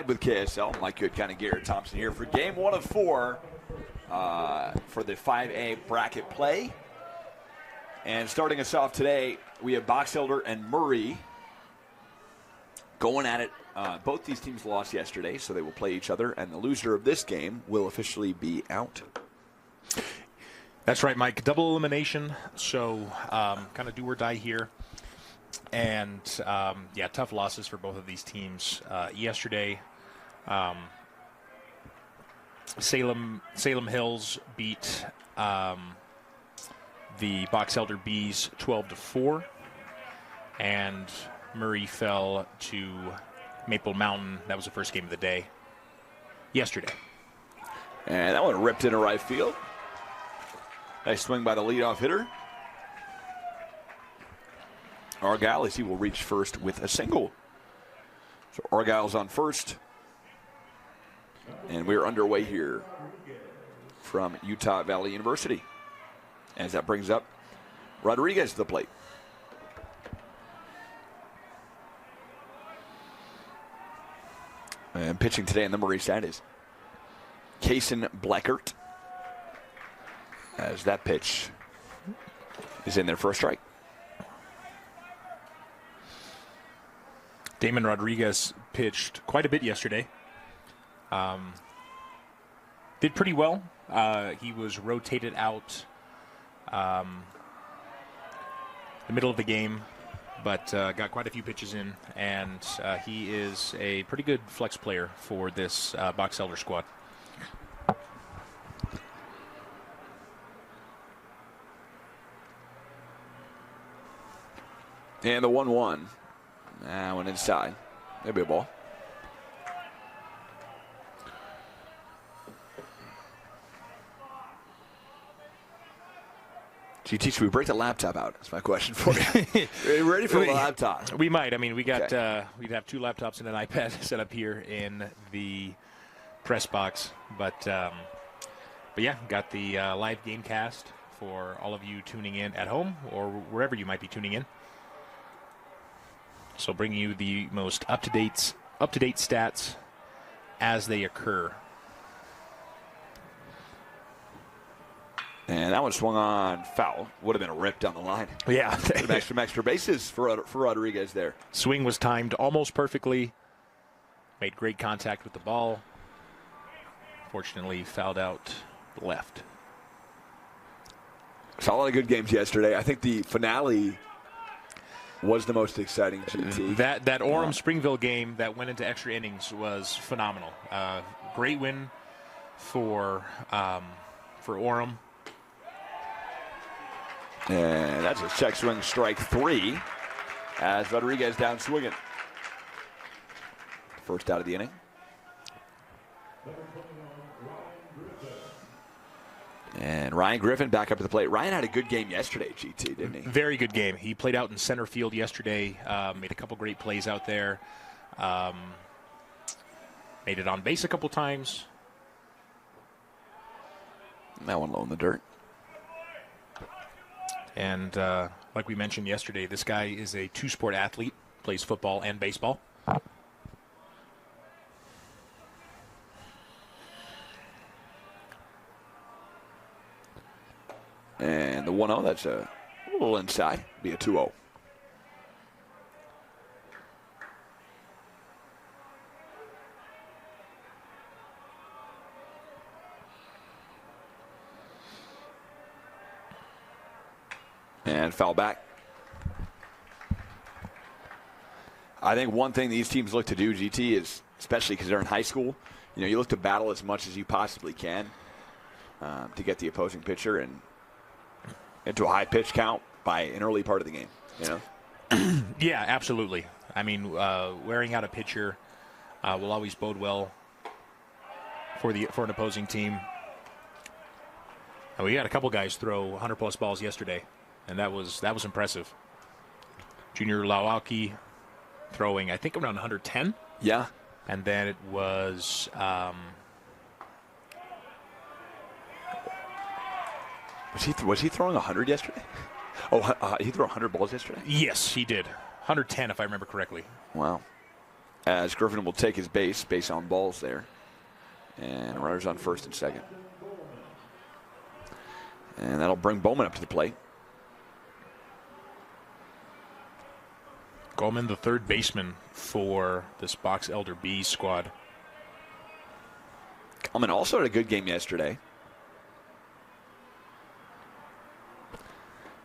Live with KSL. Mike Good, kind of Garrett Thompson here for game 1 of 4 for the 5A bracket play. And starting us off today, we have Box Elder and Murray going at it. Both these teams lost yesterday, so they will play each other, and the loser of this game will officially be out. That's right, Mike. Double elimination, so kind of do or die here. And, yeah, tough losses for both of these teams. Yesterday, Salem Hills beat the Box Elder Bees 12-4, and Murray fell to Maple Mountain. That was the first game of the day yesterday. And that one ripped into right field. Nice swing by the leadoff hitter. Argyle, as he will reach first with a single. So Argyle's on first. And we're underway here from Utah Valley University. As that brings up Rodriguez to the plate. And pitching today on the Murray side is Kaysen Blackert. As that pitch is in there for a strike. Damon Rodriguez pitched quite a bit yesterday. Did pretty well. He was rotated out the middle of the game, but got quite a few pitches in, and he is a pretty good flex player for this Box Elder squad. And the 1-1. That one inside. Maybe a ball. GT, should we break the laptop out? That's my question for you. Are you ready for the laptop? We might. I mean, we got we'd have 2 laptops and an iPad set up here in the press box, but yeah, got the live game cast for all of you tuning in at home or wherever you might be tuning in. So bringing you the most up-to-date stats as they occur. And that one swung on foul. Would have been a rip down the line. Yeah. some extra bases for Rodriguez there. Swing was timed almost perfectly. Made great contact with the ball. Fortunately, fouled out left. Saw a lot of good games yesterday. I think the finale was the most exciting, GT. That Orem-Springville game that went into extra innings was phenomenal. Great win for Orem. And that's a check swing, strike 3 as Rodriguez down swinging. First out of the inning. And Ryan Griffin back up to the plate. Ryan had a good game yesterday, GT, didn't he? Very good game. He played out in center field yesterday, made a couple great plays out there. Made it on base a couple times. That one low in the dirt. And like we mentioned yesterday, this guy is a 2-sport athlete, plays football and baseball. And the 1-0, that's a little inside. Be a 2-0. And foul back. I think one thing these teams look to do, GT, is, especially because they're in high school, you look to battle as much as you possibly can to get the opposing pitcher and into a high pitch count by an early part of the game. Yeah, absolutely. I mean, wearing out a pitcher will always bode well for an opposing team. And we had a couple guys throw 100+ balls yesterday, and that was impressive. Junior Lawaki throwing, I think, around 110. Yeah. And then it was Was he throwing 100 yesterday? Oh, he threw 100 balls yesterday? Yes, he did. 110, if I remember correctly. Wow. as Griffin will take his base on balls there. And runners on first and second. And that'll bring Bowman up to the plate. Goldman, the third baseman for this Box Elder B squad. Coleman also had a good game yesterday.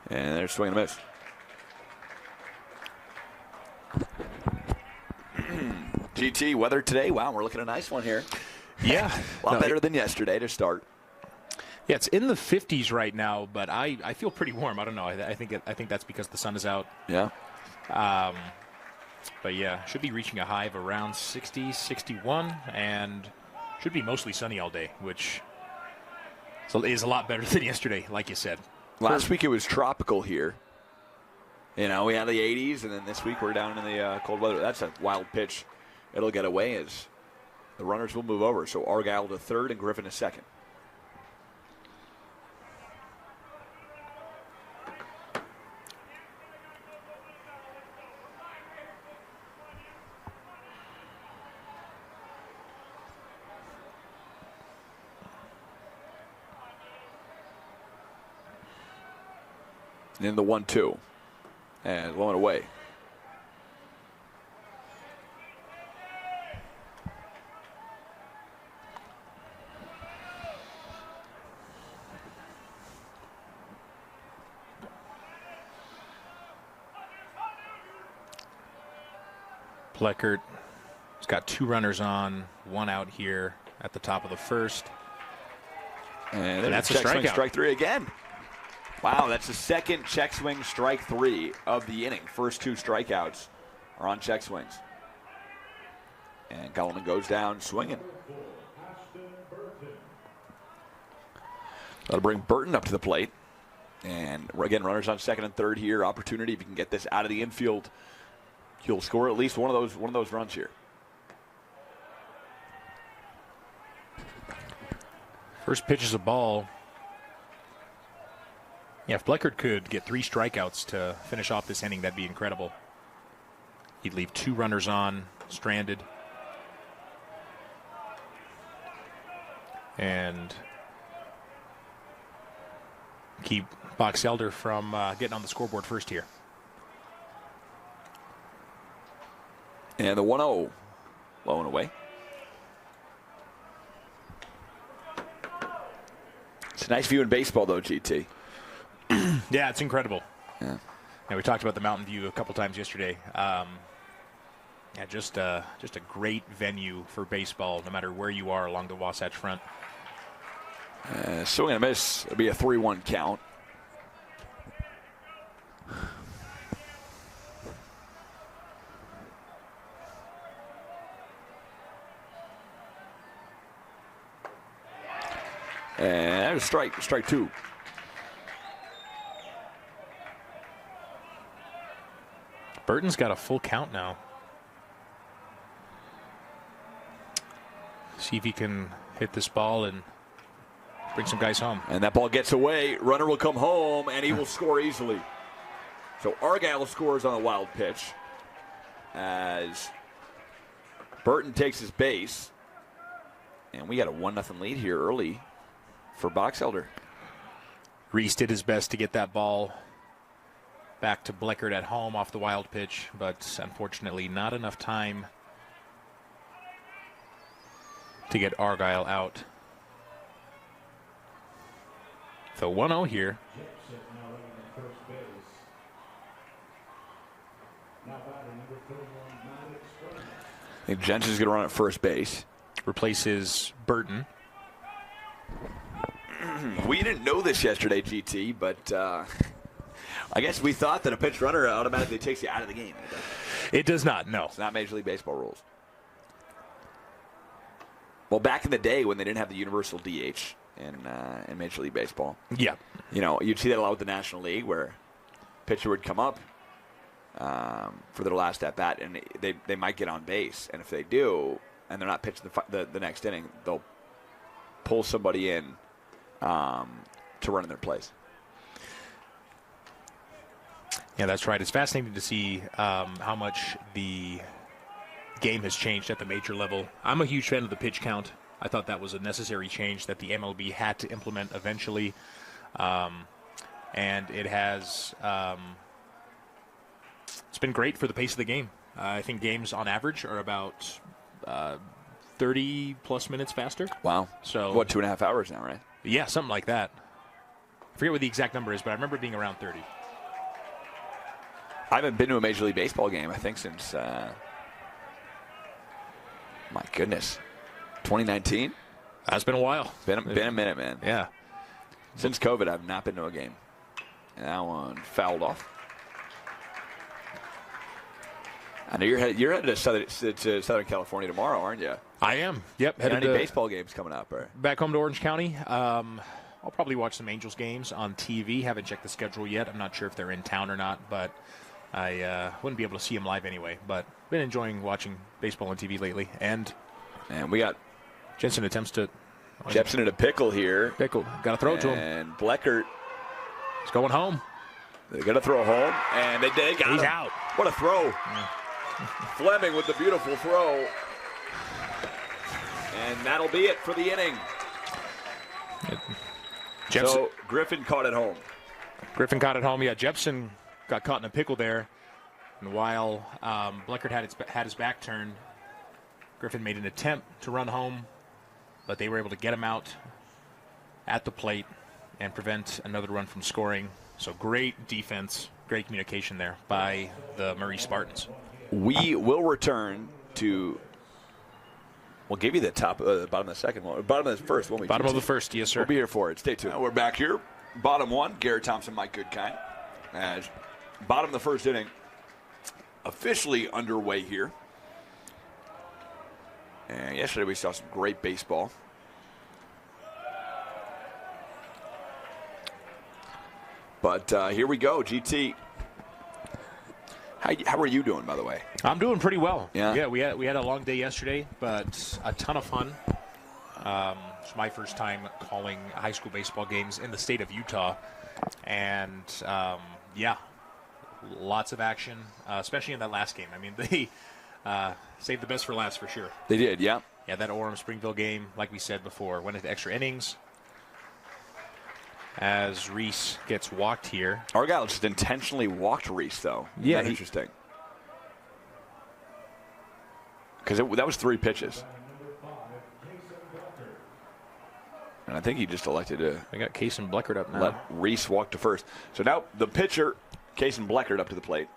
And they're swinging a miss. GT, weather today. Wow, we're looking at a nice one here. Yeah. A lot better than yesterday to start. Yeah, it's in the 50s right now, but I feel pretty warm. I don't know. I think that's because the sun is out. Yeah. But yeah, should be reaching a high of around 60, 61, and should be mostly sunny all day, which is a lot better than yesterday, like you said. Last week it was tropical here. You know, we had the 80s, and then this week we're down in the cold weather. That's a wild pitch. It'll get away as the runners will move over. So Argyle to third and Griffin to second. In the 1-2. And low and away. Pleckert has got 2 runners on, 1 out here at the top of the first. And that's a check swing, strikeout. strike 3 again. Wow, that's the second check swing, strike 3 of the inning. First 2 strikeouts are on check swings. And Coleman goes down swinging. That'll bring Burton up to the plate. And again, runners on second and third here. Opportunity, if you can get this out of the infield, you'll score at least one of those runs here. First pitch is a ball. Yeah, if Pleckert could get 3 strikeouts to finish off this inning, that'd be incredible. He'd leave 2 runners on, stranded. And keep Box Elder from getting on the scoreboard first here. And the 1-0, low and away. It's a nice view in baseball, though, GT. Yeah, it's incredible. Yeah. And we talked about the Mountain View a couple times yesterday. Yeah, just a great venue for baseball, no matter where you are along the Wasatch Front. Swing and a miss. It'll be a 3-1 count. And there's strike 2. Burton's got a full count now. See if he can hit this ball and bring some guys home. And that ball gets away. Runner will come home, and he will score easily. So Argyle scores on a wild pitch as Burton takes his base. And we got a 1-0 lead here early for Box Elder. Reese did his best to get that ball back to Pleckert at home off the wild pitch, but unfortunately not enough time to get Argyle out. So 1-0 here. I think Jensen's going to run at first base. Replaces Burton. We didn't know this yesterday, GT, but I guess we thought that a pinch runner automatically takes you out of the game. It does not, no. It's not Major League Baseball rules. Well, back in the day when they didn't have the universal DH in Major League Baseball, Yeah. you know, you'd see that a lot with the National League where pitcher would come up for their last at bat, and they might get on base, and if they do, and they're not pitching the next inning, they'll pull somebody in to run in their place. Yeah, that's right. It's fascinating to see how much the game has changed at the major level. I'm a huge fan of the pitch count. I thought that was a necessary change that the MLB had to implement eventually. And it has it's been great for the pace of the game. I think games on average are about 30-plus minutes faster. Wow. So 2.5 hours now, right? Yeah, something like that. I forget what the exact number is, but I remember it being around 30. I haven't been to a Major League Baseball game, I think, since, my goodness, 2019? It's been a while. Been a minute, man. Yeah. Since COVID, I've not been to a game. And that one fouled off. I know you're headed to Southern California tomorrow, aren't you? I am. Yep. Headed any baseball games coming up? Or? Back home to Orange County. I'll probably watch some Angels games on TV. Haven't checked the schedule yet. I'm not sure if they're in town or not, but I wouldn't be able to see them live anyway. But been enjoying watching baseball on TV lately. And we got Jensen attempts to. Jepson in a pickle here. Got to throw it to him. And Bleckert. He's going home. They're going to throw home. And they got him. He's out. What a throw. Yeah. Fleming with the beautiful throw. And that'll be it for the inning. So Griffin caught it home. Yeah, Jepson got caught in a pickle there. And while Bleckert had his back turned, Griffin made an attempt to run home, but they were able to get him out at the plate and prevent another run from scoring. So great defense, great communication there by the Murray Spartans. We will return to. We'll give you the bottom of the second one. Bottom of the first, won't we? Bottom of the first, yes, sir. We'll be here for it. Stay tuned. We're back here. Bottom one, Garrett Thompson, Mike Goodkind. As bottom of the first inning officially underway here. And yesterday we saw some great baseball. But here we go, GT. How are you doing, by the way? I'm doing pretty well. Yeah, we had a long day yesterday, but a ton of fun. It's my first time calling high school baseball games in the state of Utah. And, lots of action, especially in that last game. I mean, they saved the best for last for sure. They did, yeah. Yeah, that Orem-Springville game, like we said before, went into extra innings. As Reese gets walked here. Argyle just intentionally walked Reese, though. Yeah. That's interesting. Because that was 3 pitches. And I think he just elected to. We got Kason Bleckert up now. Let Reese walk to first. So now the pitcher, Kason Bleckert, up to the plate.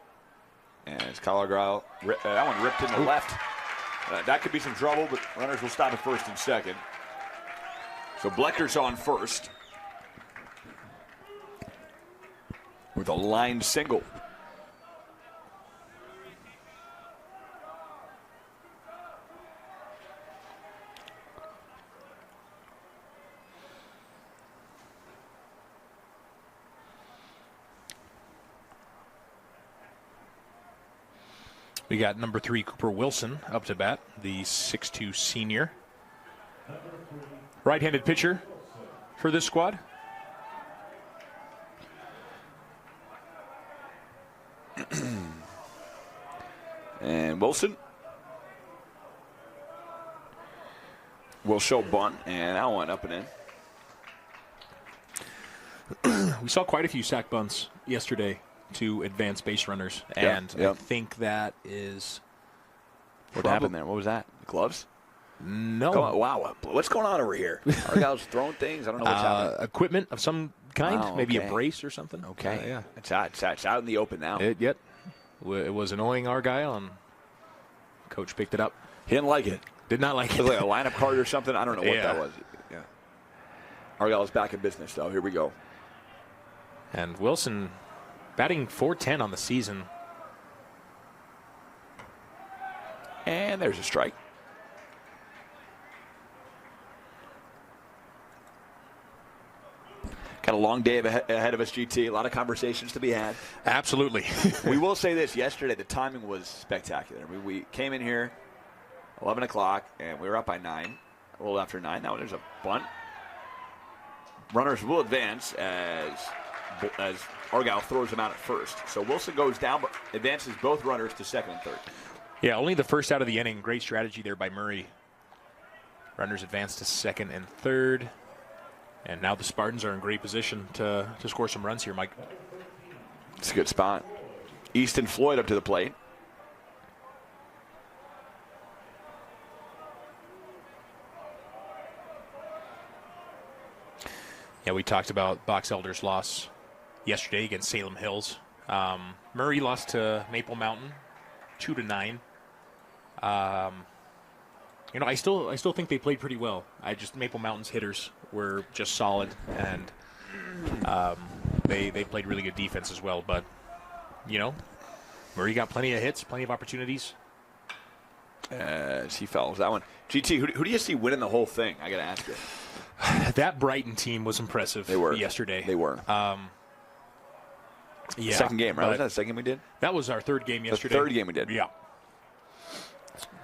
And it's Kyle Argyle. That one ripped in the left. That could be some trouble, but runners will stop at first and second. So Bleckert's on first. With a line single. We got number 3, Cooper Wilson, up to bat, the 6'2 senior. Right-handed pitcher for this squad. And Wilson will show bunt, and that one up and in. We saw quite a few sack bunts yesterday to advance base runners, and yeah. I think that is what happened there. What was that? Gloves? No. Wow, what's going on over here? Argyle's throwing things. I don't know what's happening. Equipment of some kind, Wow, maybe okay. a brace or something. Okay, yeah. It's out in the open now. It was annoying Argyle, and coach picked it up. He didn't like it. Did not like It it. was like a lineup card or something. I don't know what Yeah. that was. Yeah. Argyle's back in business, though. Here we go. And Wilson batting .410 on the season. And there's a strike. Got a long day ahead of us, GT. A lot of conversations to be had. Absolutely. We will say this. Yesterday, the timing was spectacular. We came in here 11 o'clock, and we were up by 9, a little after 9. Now there's a bunt. Runners will advance as Argyle throws them out at first. So Wilson goes down, but advances both runners to second and third. Yeah, only the first out of the inning. Great strategy there by Murray. Runners advance to second and third. And now the Spartans are in great position to score some runs here, Mike. It's a good spot. Easton Floyd up to the plate. Yeah, we talked about Box Elder's loss yesterday against Salem Hills. Murray lost to Maple Mountain 2-9. I still think they played pretty well. Maple Mountain's hitters were just solid, and they played really good defense as well. But Murray got plenty of hits, plenty of opportunities. As he fouls that one. GT, who do you see winning the whole thing? I got to ask you. That Brighton team was impressive. They were yesterday. They were. Yeah, second game, right? Was that the second game we did? That was our third game yesterday. The third game we did. Yeah.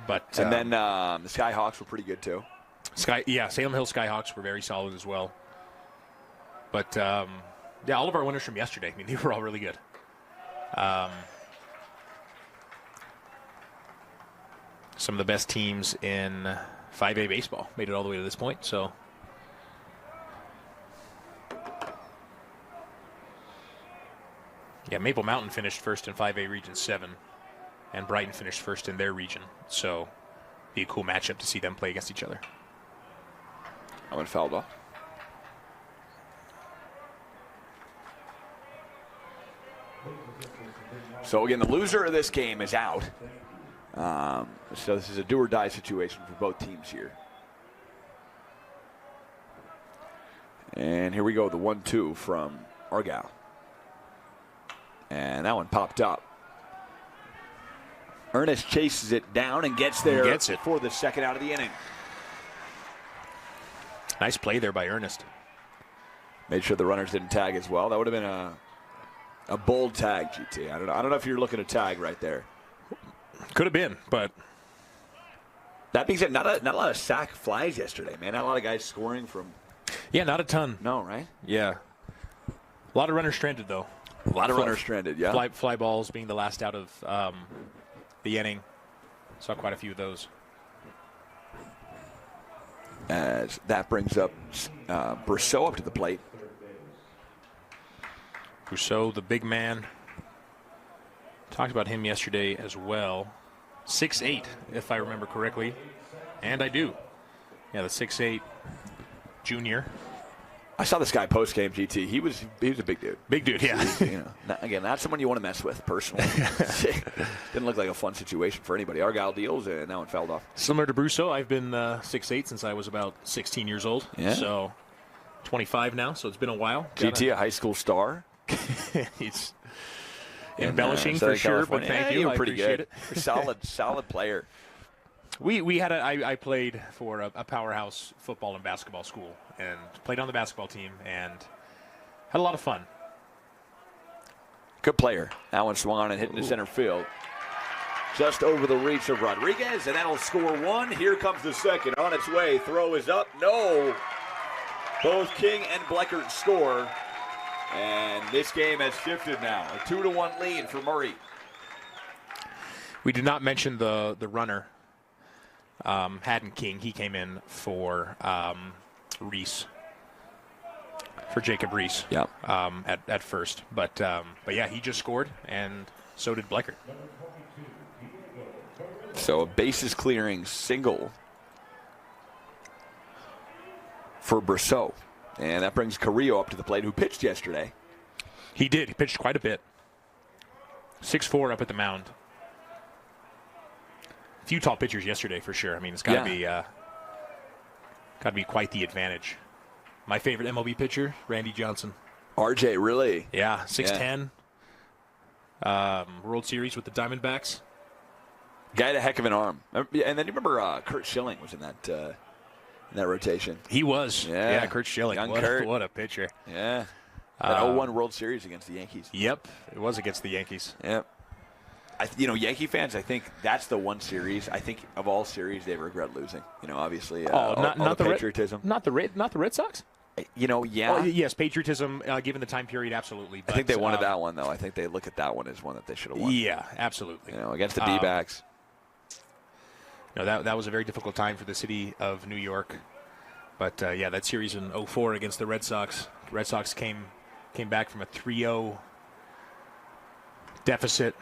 But and then the Skyhawks were pretty good too. Salem Hill Skyhawks were very solid as well. But all of our winners from yesterday, I mean, they were all really good. Some of the best teams in 5A baseball made it all the way to this point. So, yeah, Maple Mountain finished first in 5A Region 7, and Brighton finished first in their region. So, be a cool matchup to see them play against each other. I went fouled off. So again, the loser of this game is out. So this is a do-or-die situation for both teams here. And here we go, the 1-2 from Argyle. And that one popped up. Ernest chases it down and gets there for the second out of the inning. Nice play there by Ernest. Made sure the runners didn't tag as well. That would have been a bold tag, GT. I don't know if you're looking to tag right there. Could have been, but that being said, not a lot of sack flies yesterday, man. Not a lot of guys scoring from. Yeah, not a ton. No, right? Yeah. A lot of runners stranded, though. A lot of runners stranded, yeah. Fly balls being the last out of the inning. Saw quite a few of those. As that brings up Brousseau up to the plate. Brousseau, the big man. Talked about him yesterday as well. 6'8", if I remember correctly. And I do. Yeah, the 6'8" junior. I saw this guy post-game, GT. He was a big dude. Big dude, yeah. Not someone you want to mess with personally. Didn't look like a fun situation for anybody. Argyle deals, and that one fouled off. Similar to Brousseau, I've been 6'8" since I was about 16 years old. Yeah. So 25 now, so it's been a while. GT, a high school star. He's embellishing for sure, but thank you. You're pretty good. It. solid player. I played for a powerhouse football and basketball school and played on the basketball team and had a lot of fun. Good player. That one swung on and hit into center field. Just over the reach of Rodriguez, and that'll score one. Here comes the second. On its way. Throw is up. No. Both King and Bleckert score. And this game has shifted now. A 2-1 lead for Murray. We did not mention the runner, Haddon King. He came in for Reese, for Jacob Reese. Yeah. At first, but yeah, he just scored, and so did Bleckert. So a bases clearing single for Brousseau. And that brings Carrillo up to the plate, who pitched yesterday. He did. He pitched quite a bit. 6'4" up at the mound. A few tall pitchers yesterday for sure. I mean, it's got to be quite the advantage. My favorite MLB pitcher, Randy Johnson. RJ, really? Yeah, 6'10". World Series with the Diamondbacks. Guy had a heck of an arm. And then you remember Kurt Schilling was in that rotation. He was. Yeah, Kurt Schilling. What a pitcher. Yeah. That 0-1 World Series against the Yankees. Yep, it was against the Yankees. Yep. Yankee fans, I think that's the one series, I think, of all series they regret losing. Obviously, not the patriotism. Not the Red Sox? Yeah. Oh, yes, patriotism, given the time period, absolutely. But, I think they wanted that one, though. I think they look at that one as one that they should have won. Yeah, absolutely. Against the D-backs. No, that was a very difficult time for the city of New York. But, yeah, that series in 2004 against the Red Sox. The Red Sox came back from a 3-0 deficit.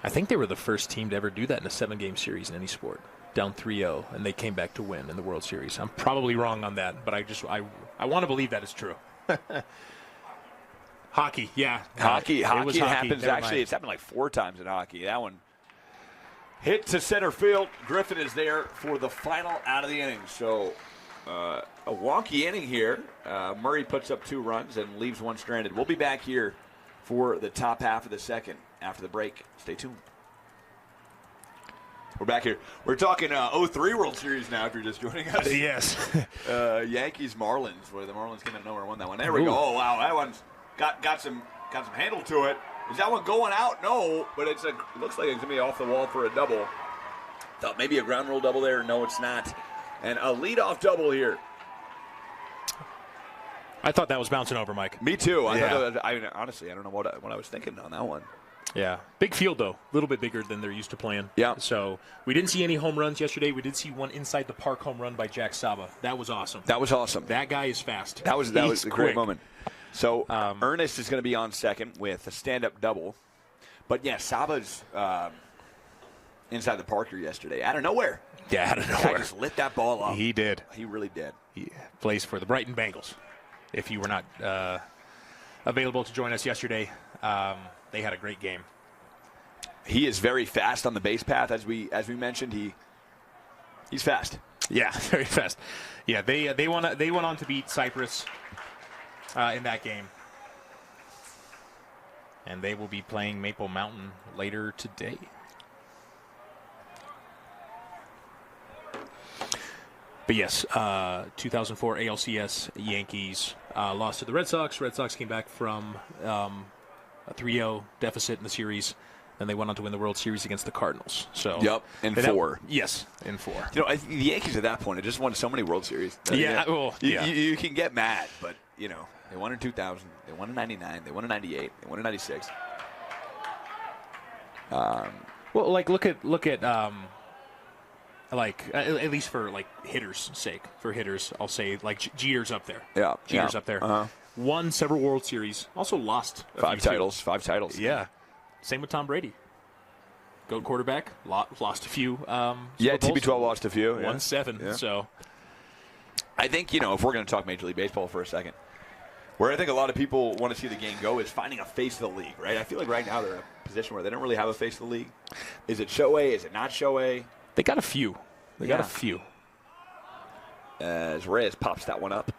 I think they were the first team to ever do that in a 7-game series in any sport. Down 3-0, and they came back to win in the World Series. I'm probably wrong on that, but I want to believe that is true. Hockey, yeah. Hockey happens. Actually, it's happened like 4 times in hockey. That one hit to center field. Griffin is there for the final out of the inning. So a wonky inning here. Murray puts up 2 runs and leaves 1 stranded. We'll be back here for the top half of the second after the break. Stay tuned. We're back here. We're talking 03 World Series now, if you're just joining us. Yes. Yankees-Marlins, where the Marlins came out of nowhere and won that one. There we go. Oh, wow. That one's got some handle to it. Is that one going out? No, but it looks like it's going to be off the wall for a double. Thought maybe a ground rule double there. No, it's not. And a leadoff double here. I thought that was bouncing over, Mike. Me too. Honestly, I don't know what I was thinking on that one. Yeah. Big field, though. A little bit bigger than they're used to playing. Yeah. So we didn't see any home runs yesterday. We did see one inside the park home run by Jack Saba. That was awesome. That guy is fast. That was a great moment. So Ernest is going to be on second with a stand-up double. But, yeah, Saba's inside the Parker yesterday. Out of nowhere. Yeah, out of nowhere. He just lit that ball up. He did. He really did. He plays for the Brighton Bengals. If you were not available to join us yesterday, they had a great game. He is very fast on the base path, as we mentioned. He's fast. Yeah, very fast. Yeah, they went on to beat Cyprus in that game, and they will be playing Maple Mountain later today. But yes, 2004 ALCS Yankees lost to the Red Sox. Red Sox came back from a 3-0 deficit in the series, and they went on to win the World Series against the Cardinals. So in 4. Yes, in 4. You know, I think the Yankees at that point had just won so many World Series. You can get mad, but you know they won in 2000, they won in '99, they won in '98, they won in '96. Well, like look at at least for like hitters' sake, for hitters, I'll say like Jeter's up there. Yeah, Jeter's up there. Uh-huh. Won several World Series, also lost five titles. Yeah, same with Tom Brady. GOAT quarterback, lost a few. TB12 lost a few. Won 7. Yeah. So I think, if we're going to talk Major League Baseball for a second, where I think a lot of people want to see the game go is finding a face of the league, right? I feel like right now they're in a position where they don't really have a face of the league. Is it Shohei? Is it not Shohei? They got a few. Got a few. As Reyes pops that one up.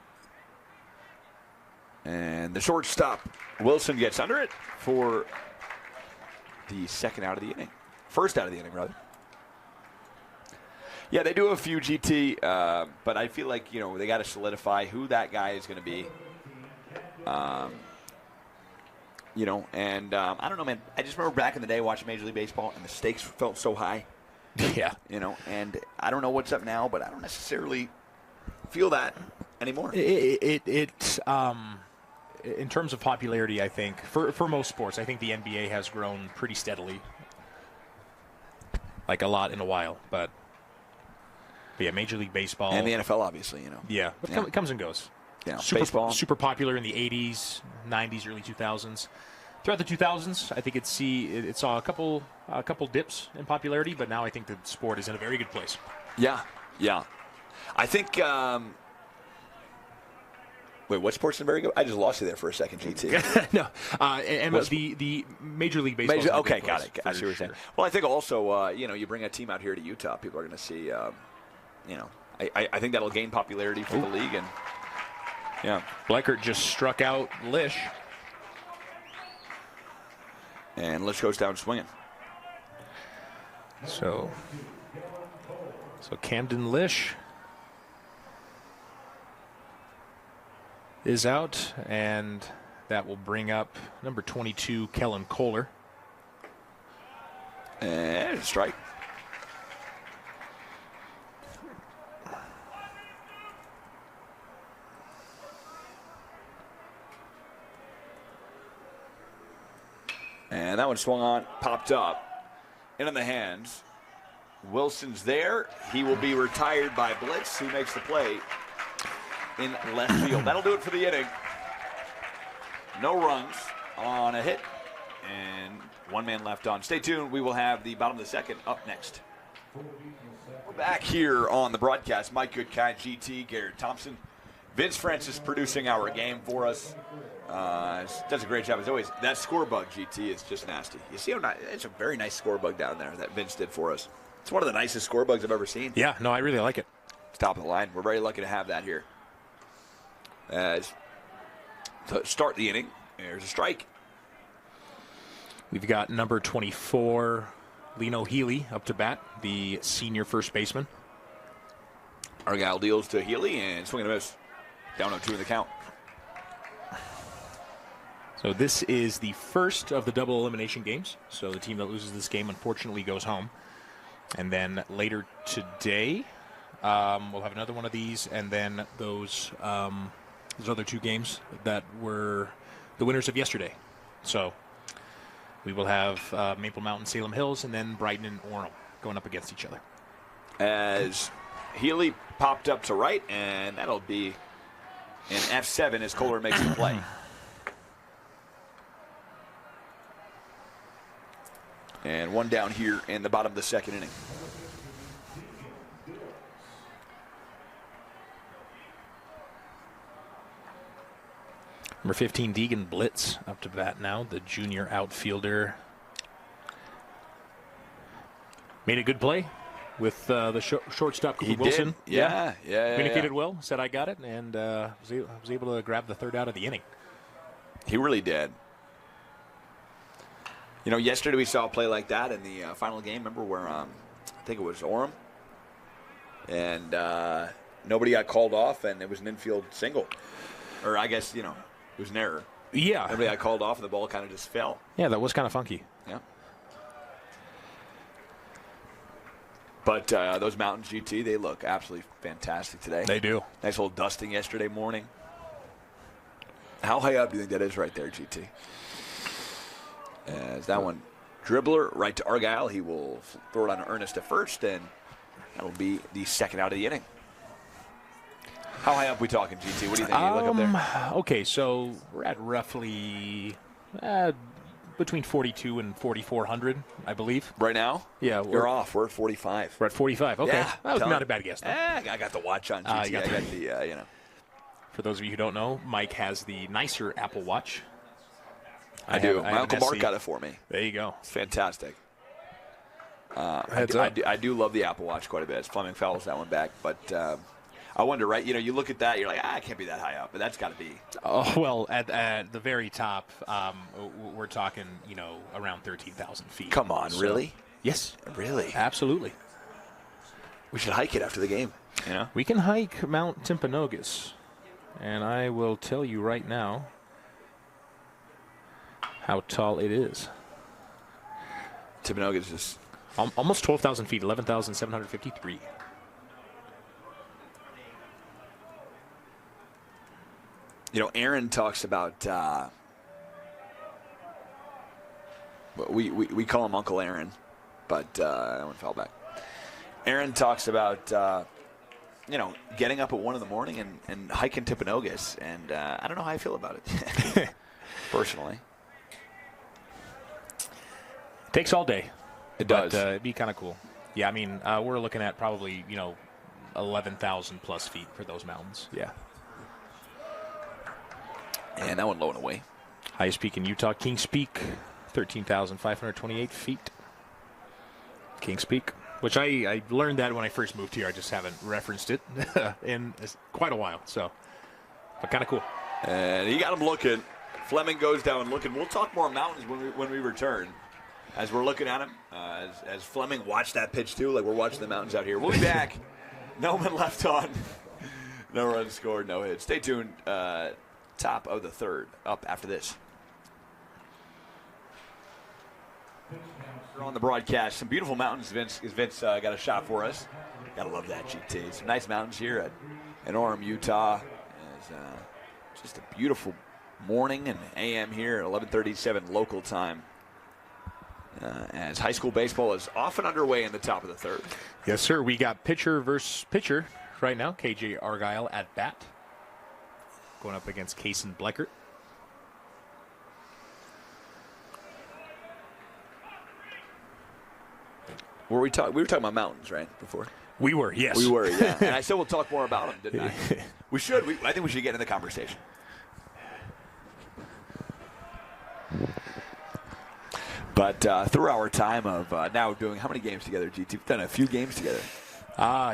And the shortstop, Wilson, gets under it for the second out of the inning. First out of the inning, rather. Yeah, they do a few GT, but I feel like, they got to solidify who that guy is going to be. I don't know, man. I just remember back in the day watching Major League Baseball, and the stakes felt so high. Yeah. And I don't know what's up now, but I don't necessarily feel that anymore. It's in terms of popularity, I think, for most sports, I think the NBA has grown pretty steadily. Like a lot in a while, but yeah, Major League Baseball. And the NFL, obviously, Yeah, it comes and goes. Yeah, super popular in the 80s, 90s, early 2000s. Throughout the 2000s, I think it saw a couple dips in popularity, but now I think the sport is in a very good place. Yeah. I think. Wait, what sport's in very good? I just lost you there for a second, GT. No, the Major League Baseball. Okay, got it. I see what you're saying. Well, I think also, you bring a team out here to Utah, people are going to see. I think that'll gain popularity for the league, and yeah. Bleckert just struck out Lish. And Lish goes down swinging. So Camden Lish is out, and that will bring up number 22, Kellen Kohler. And strike. And that one swung on, popped up. in the hands. Wilson's there. He will be retired by Blitz, who makes the play in left field. That'll do it for the inning. No runs on a hit, and one man left on. Stay tuned. We will have the bottom of the second up next. We're back here on the broadcast. Mike Goodkind, GT, Garrett Thompson. Vince Francis producing our game for us. Does a great job as always. That score bug, GT, is just nasty. You see how nice, it's a very nice score bug down there that Vince did for us. It's one of the nicest score bugs I've ever seen. Yeah, no, I really like it. It's top of the line. We're very lucky to have that here. As to start the inning, there's a strike. We've got number 24, Lino Healy, up to bat, the senior first baseman. Argyle deals to Healy and swing and a miss. Down 0-2 in the count. So this is the first of the double elimination games. So the team that loses this game, unfortunately, goes home. And then later today, we'll have another one of these, and then those other two games that were the winners of yesterday. So we will have Maple Mountain, Salem Hills, and then Brighton and Orem going up against each other. As Healy popped up to right, and that'll be an F7 as Kohler makes the play. And one down here in the bottom of the second inning. Number 15, Deegan Blitz, up to bat now, the junior outfielder. Made a good play with the shortstop, Cooper Wilson. Yeah. Communicated well, said I got it, and was able to grab the third out of the inning. He really did. You know, yesterday we saw a play like that in the final game. Remember where I think it was Orem, and nobody got called off, and it was an infield single, or I guess it was an error. Yeah, nobody got called off, and the ball kind of just fell. Yeah, that was kind of funky. Yeah. But those Mountains GT, they look absolutely fantastic today. They do. Nice little dusting yesterday morning. How high up do you think that is right there, GT? As that one, dribbler right to Argyle. He will throw it on to Ernest at first, and that'll be the second out of the inning. How high up we talking, GT? What do you think? You look up there. Okay, so we're at roughly between 42 and 4,400, I believe. Right now? Yeah. You're off. We're at 45. We're at 45. Okay. Yeah, that was not a bad guess, though. I got the watch on, GT. I got the. For those of you who don't know, Mike has the nicer Apple Watch. I do. My Uncle Mark got it for me. There you go. It's fantastic. I do love the Apple Watch quite a bit. Fleming fouls that one back, but I wonder, right? You look at that, you're like, it can't be that high up, but that's got to be. Oh well, at the very top, we're talking, around 13,000 feet. Come on, so, really? Yes, really, absolutely. We should hike it after the game. We can hike Mount Timpanogos, and I will tell you right now how tall it is. Timpanogos is almost 12,000 feet, 11,753. Aaron talks about. We call him Uncle Aaron, but that one fell back. Aaron talks about getting up at 1 a.m. and hiking Timpanogos, and I don't know how I feel about it personally. Takes all day. It does. But, it'd be kind of cool. Yeah, I mean, we're looking at probably, 11,000 plus feet for those mountains. Yeah. And that one low and away. Highest peak in Utah, Kings Peak, 13,528 feet. Kings Peak, which I learned that when I first moved here. I just haven't referenced it in quite a while. So, but kind of cool. And he got him looking. Fleming goes down looking. We'll talk more mountains when we return. As we're looking at him, as Fleming watched that pitch too, like we're watching the mountains out here. We'll be back. No one left on. No runs scored, no hits. Stay tuned. Top of the third, up after this. We're on the broadcast. Some beautiful mountains. Vince got a shot for us. Gotta love that, GT. Some nice mountains here in Orem, Utah. It's just a beautiful morning and AM here at 11:37 local time. as high school baseball is off and underway in the top of the third. Yes, sir. We got pitcher versus pitcher right now. KJ Argyle at bat, going up against Kason Bleckert. We were talking about mountains, right, before? We were, yes. We were, yeah. And I said we'll talk more about them, didn't I? We should. I think we should get in the conversation. But through our time of now doing how many games together, GT? We've done a few games together.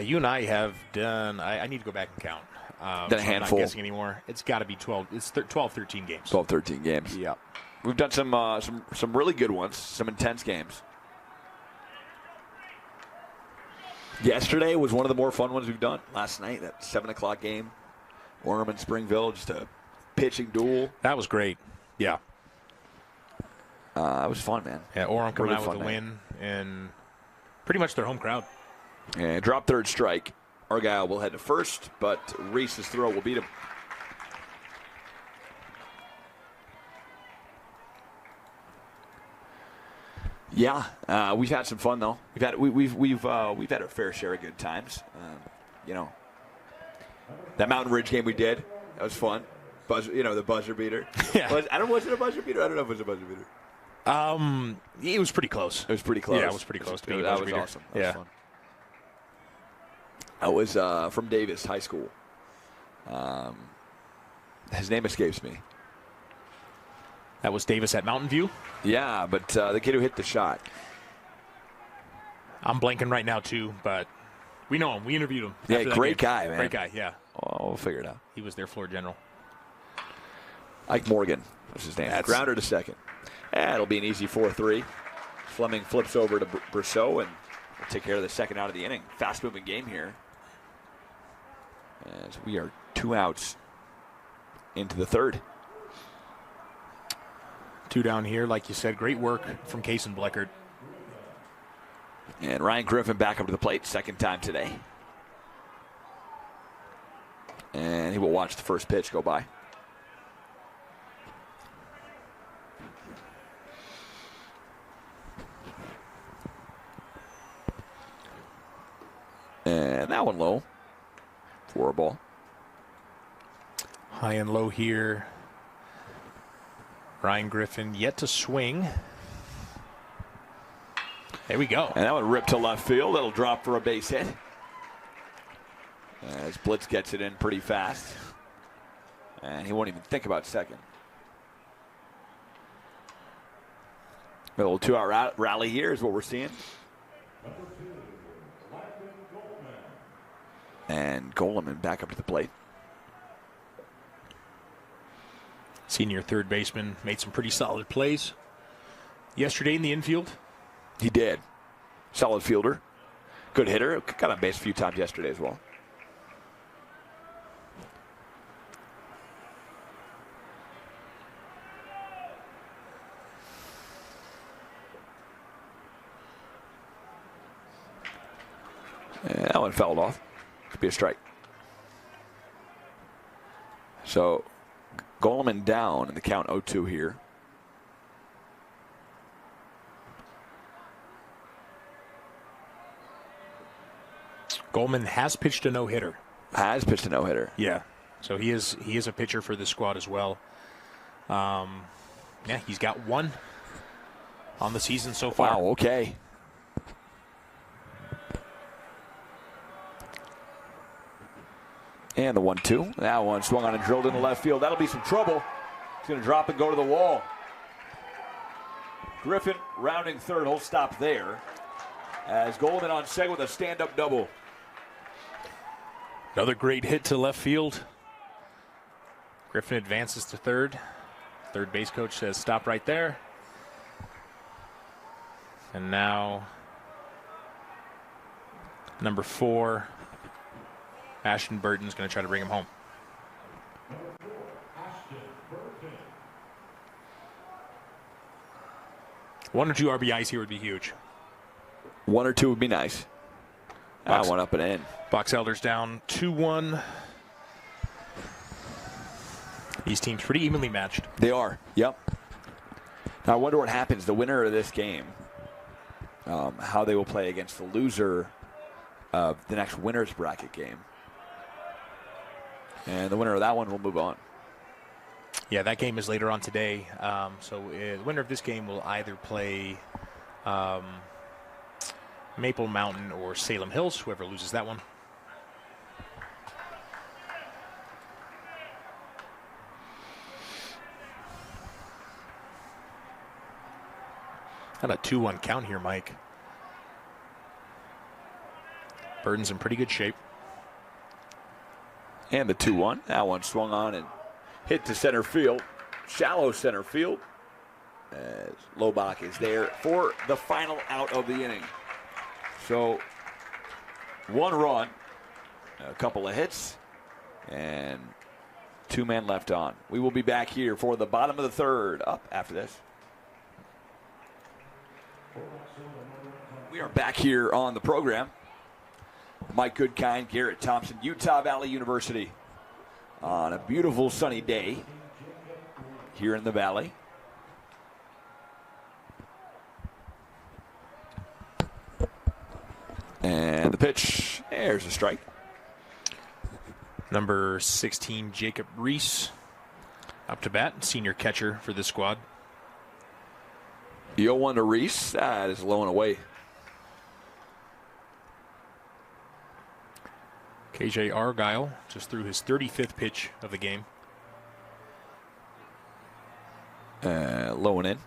You and I have done, I need to go back and count. Done a handful. I'm not guessing anymore. It's got to be 12. It's 12, 13 games. 12, 13 games. Yeah. We've done some really good ones, some intense games. Yesterday was one of the more fun ones we've done. Last night, that 7 o'clock game, Orem and Springville, just a pitching duel. That was great. Yeah. It was fun, man. Yeah, Orem coming Really out with a win, and pretty much their home crowd. And drop third strike. Argyle will head to first, but Reese's throw will beat him. Yeah, we've had some fun though. We've had a fair share of good times. That Mountain Ridge game we did, that was fun. The buzzer beater. Yeah. Was it a buzzer beater? I don't know if it was a buzzer beater. It was pretty close. It was pretty close. Yeah, it was pretty close to being a That buzzer was beater. awesome. That was fun. That was from Davis High School. His name escapes me. That was Davis at Mountain View. Yeah, but the kid who hit the shot. I'm blanking right now, too, but we know him. We interviewed him. Yeah, after that great game. guy, man. Great guy, yeah. Oh, we'll figure it out. He was their floor general. Ike Morgan was his name. Grounder to second. It'll be an easy 4-3. Fleming flips over to Brousseau, and we'll take care of the second out of the inning. Fast-moving game here. As we are 2 outs into the third. 2 down here, like you said. Great work from Kason Bleckert. And Ryan Griffin back up to the plate, second time today. And he will watch the first pitch go by. And that one low for a ball. High and low here. Ryan Griffin yet to swing. There we go. And that one ripped to left field. That'll drop for a base hit. As Blitz gets it in pretty fast. And he won't even think about second. A little 2-hour rally here is what we're seeing. And Goleman back up to the plate. Senior third baseman made some pretty solid plays yesterday in the infield. He did. Solid fielder. Good hitter. Got on base a few times yesterday as well. And that one fouled off. Could be a strike. So Goleman down in the count 0-2 here. Goleman has pitched a no-hitter. Has pitched a no-hitter. Yeah. So he is a pitcher for this squad as well. Yeah, he's got 1 on the season so far. Wow, okay. And the 1-2. That one swung on and drilled into left field. That'll be some trouble. It's going to drop and go to the wall. Griffin rounding third. He'll stop there. As Goleman on second with a stand-up double. Another great hit to left field. Griffin advances to third. Third base coach says stop right there. And now number 4, Ashton Burton's going to try to bring him home. One or 2 RBIs here would be huge. 1 or 2 would be nice. That one up and in. Box Elders down 2-1. These teams pretty evenly matched. They are. Yep. Now I wonder what happens. The winner of this game how they will play against the loser of the next winner's bracket game. And the winner of that one will move on. Yeah, that game is later on today. So the winner of this game will either play Maple Mountain or Salem Hills, whoever loses that one. Got a 2-1 count here, Mike. Burden's in pretty good shape. And the 2-1. That one swung on and hit to center field. Shallow center field. As Lobach is there for the final out of the inning. So, 1 run, a couple of hits, and 2 men left on. We will be back here for the bottom of the third up after this. We are back here on the program. Mike Goodkind, Garrett Thompson, Utah Valley University on a beautiful sunny day here in the Valley. And the pitch, there's a strike. Number 16, Jacob Reese, up to bat, senior catcher for this squad. 0-1 to Reese, that is low and away. KJ Argyle just threw his 35th pitch of the game. Low and in.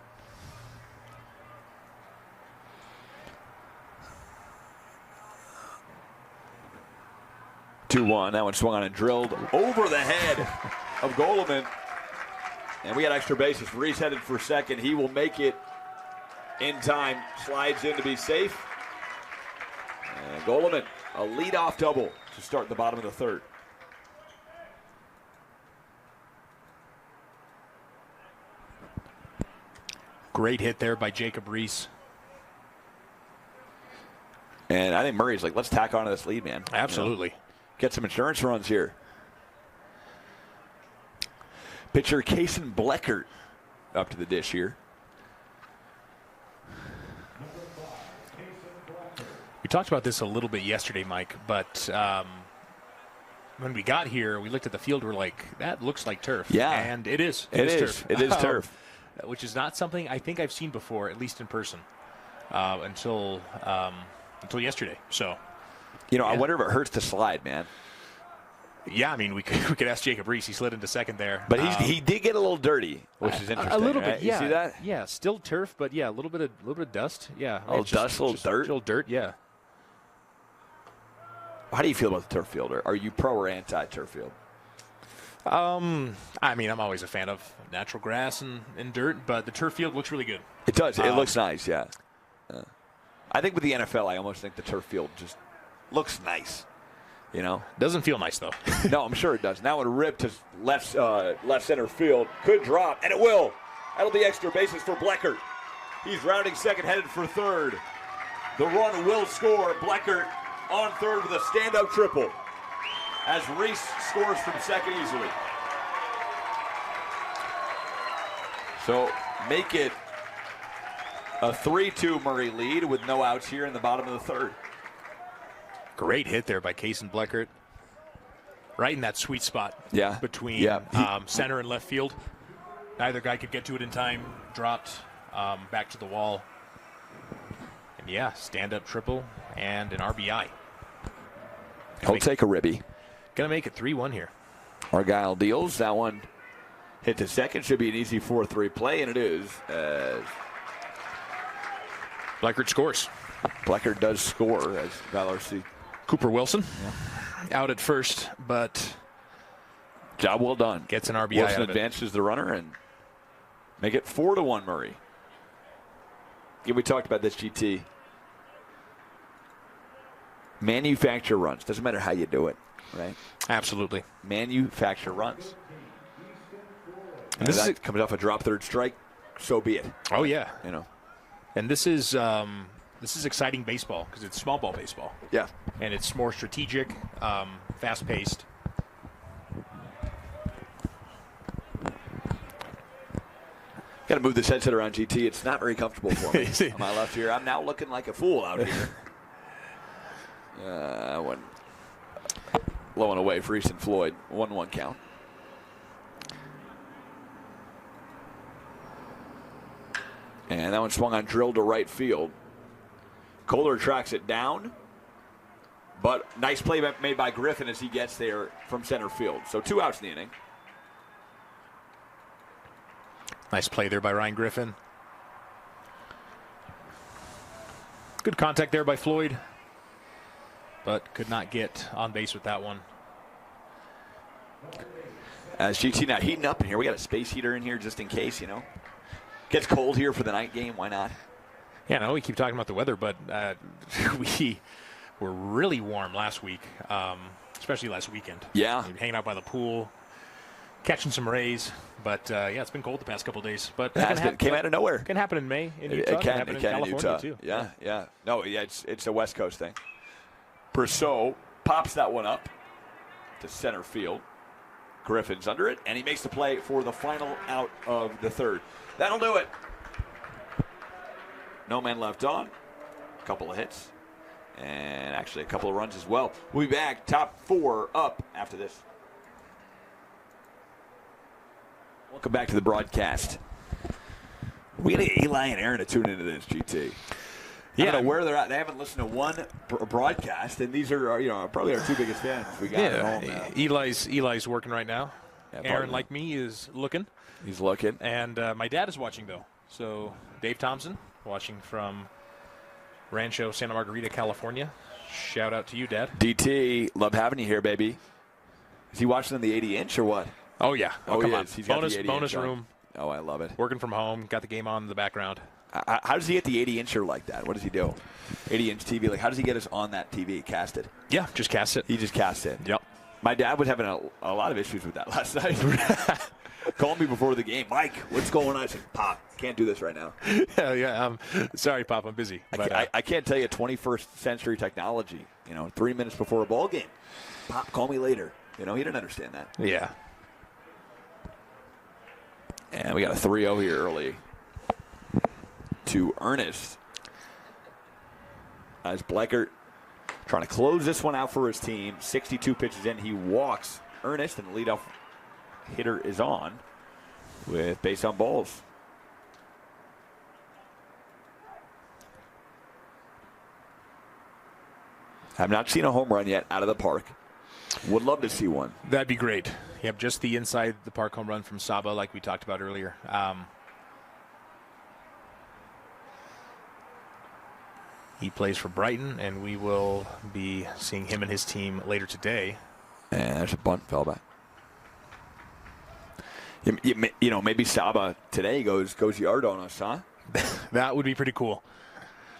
Two-one. That one swung on and drilled over the head of Goleman. And we got extra bases. Reese headed for second. He will make it in time. Slides in to be safe. And Goleman, a leadoff double to start the bottom of the third. Great hit there by Jacob Reese. And I think Murray's like, let's tack onto this lead, man. Absolutely. You know, get some insurance runs here. Pitcher Kason Bleckert up to the dish here. We talked about this a little bit yesterday, Mike, but when we got here, we looked at the field, we're like, that looks like turf. Yeah. And it is. It is turf. It is turf. Which is not something I think I've seen before, at least in person, until yesterday. So, you know, yeah. I wonder if it hurts to slide, man. Yeah, I mean, we could ask Jacob Reese. He slid into second there. But he did get a little dirty, which is interesting. A little right? bit, yeah. You see that? Yeah, still turf, but yeah, a little bit of dust. Yeah. A little dust, a little dirt. A little dirt, yeah. How do you feel about the turf field? Are you pro or anti-turf field? I mean, I'm always a fan of natural grass and dirt, but the turf field looks really good. It does. It looks nice, yeah. I think with the NFL, I almost think the turf field just looks nice. You know? Doesn't feel nice, though. No, I'm sure it does. Now it ripped to left center field. Could drop, and it will. That'll be extra bases for Bleckert. He's rounding second, headed for third. The run will score. Bleckert on third with a stand-up triple as Reese scores from second easily. So make it a 3-2 Murray lead with no outs here in the bottom of the third. Great hit there by Kason Bleckert. Right in that sweet spot between center and left field. Neither guy could get to it in time. Dropped back to the wall. And yeah, stand-up triple and an RBI. He'll take a ribby. Gonna make it 3-1 here. Argyle deals. That one hit to second. Should be an easy 4-3 play, and it is. Bleckert scores. Bleckert does score as Valor C. Cooper Wilson out at first, but job well done. Gets an RBI. Wilson advances the runner and make it 4-1 Murray. Yeah, we talked about this, GT. Manufacture runs. Doesn't matter how you do it, right? Absolutely. Manufacture runs. And this is comes off a drop third strike. So be it. Oh yeah. You know. And this is exciting baseball because it's small ball baseball. Yeah. And it's more strategic, fast paced. Got Got to move this headset around, GT. It's not very comfortable for me. On my left here, I'm now looking like a fool out here. Went low and away for Easton Floyd. 1-1 count. And that one swung on, drilled to right field. Kohler tracks it down. But nice play made by Griffin as he gets there from center field. So 2 outs in the inning. Nice play there by Ryan Griffin. Good contact there by Floyd, but could not get on base with that one. As GT now heating up in here. We got a space heater in here just in case, you know. Gets cold here for the night game. Why not? Yeah, no, we keep talking about the weather, but we were really warm last week, especially last weekend. Yeah. Hanging out by the pool, catching some rays. But, yeah, it's been cold the past couple of days. But It came out of nowhere. It can happen in May in Utah. It can happen in in California, Utah. too. Yeah. No, yeah, it's a West Coast thing. Brousseau pops that one up to center field. Griffin's under it, and he makes the play for the final out of the third. That'll do it. No man left on. A couple of hits. And actually a couple of runs as well. We'll be back. Top 4 up after this. Welcome back to the broadcast. We got to get Eli and Aaron to tune into this, GT. Yeah, I don't know where they're at. They haven't listened to one broadcast, and these are probably our 2 biggest fans we got at home now. Eli's working right now. Yeah, Aaron, like me, is looking. He's looking. And my dad is watching, though. So Dave Thompson, watching from Rancho Santa Margarita, California. Shout out to you, Dad. DT, love having you here, baby. Is he watching on the 80-inch or what? Oh, yeah. Oh, come on. He's bonus room. Oh, I love it. Working from home. Got the game on in the background. How does he get the 80-incher like that? What does he do? 80-inch TV. Like, how does he get us on that TV? Casted? Yeah, just cast it. He just cast it. Yep. My dad was having a lot of issues with that last night. Called me before the game. Mike, what's going on? I said, Pop, can't do this right now. Yeah. Sorry, Pop, I'm busy. But, I can't tell you 21st century technology. 3 minutes before a ball game. Pop, call me later. He didn't understand that. Yeah. And we got a 3-0 here early to Ernest. As Bleckert trying to close this one out for his team. 62 pitches in. He walks Ernest, and the leadoff hitter is on with base on balls. Have not seen a home run yet out of the park. Would love to see one. That'd be great. Yep, just the inside the park home run from Saba, like we talked about earlier. He plays for Brighton, and we will be seeing him and his team later today. And there's a bunt, fell back. Maybe Saba today goes yard on us, huh? That would be pretty cool.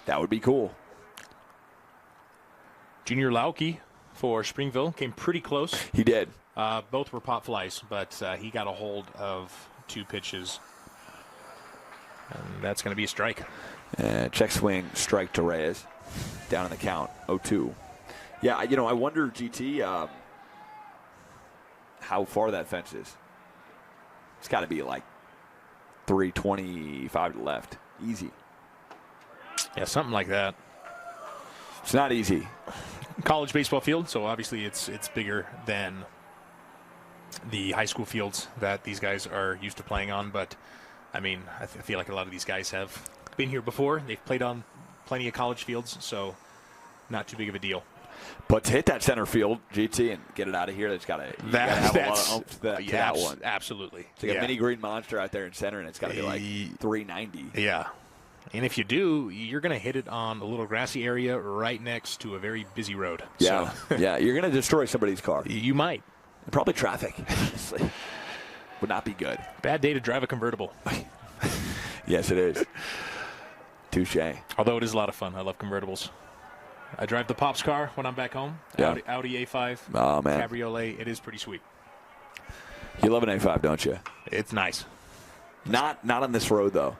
That would be cool. Junior Lauke for Springville came pretty close. He did. Both were pop flies, but he got a hold of 2 pitches. And that's going to be a strike. Check swing, strike to Reyes. Down in the count, 0-2. Yeah, I wonder, GT, how far that fence is. It's got to be like 325 to left. Easy. Yeah, something like that. It's not easy. College baseball field, so obviously it's bigger than the high school fields that these guys are used to playing on. But, I mean, I feel like a lot of these guys have been here before. They've played on plenty of college fields, so not too big of a deal. But to hit that center field, GT, and get it out of here, that's got to have a lot of oomph to that one. Absolutely. It's like a mini green monster out there in center, and it's got to be like 390. Yeah. And if you do, you're going to hit it on a little grassy area right next to a very busy road. Yeah, so. Yeah. You're going to destroy somebody's car. You might. And probably traffic. Would not be good. Bad day to drive a convertible. Yes, it is. Touche. Although it is a lot of fun. I love convertibles. I drive the Pop's car when I'm back home. Yeah. Audi A5. Oh, man. Cabriolet. It is pretty sweet. You love an A5, don't you? It's nice. Not on this road, though.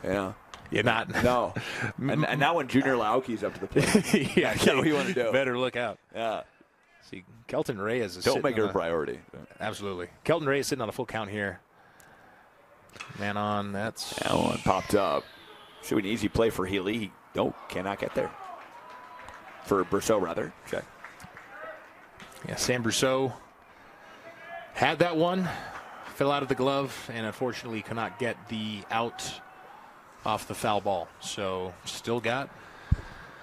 Yeah. You're not. No. and now when Junior Lauke's up to the plate. Yeah. What do you want to do? Better look out. Yeah. See, Kelton Reyes is Don't make it a priority. Absolutely. Kelton Reyes is sitting on a full count here. Man on, that's... That one popped up. Should be an easy play for Healy. He cannot get there. For Brousseau, rather. Check. Yeah, Sam Brousseau had that one. Fell out of the glove, and unfortunately cannot get the out off the foul ball. So still got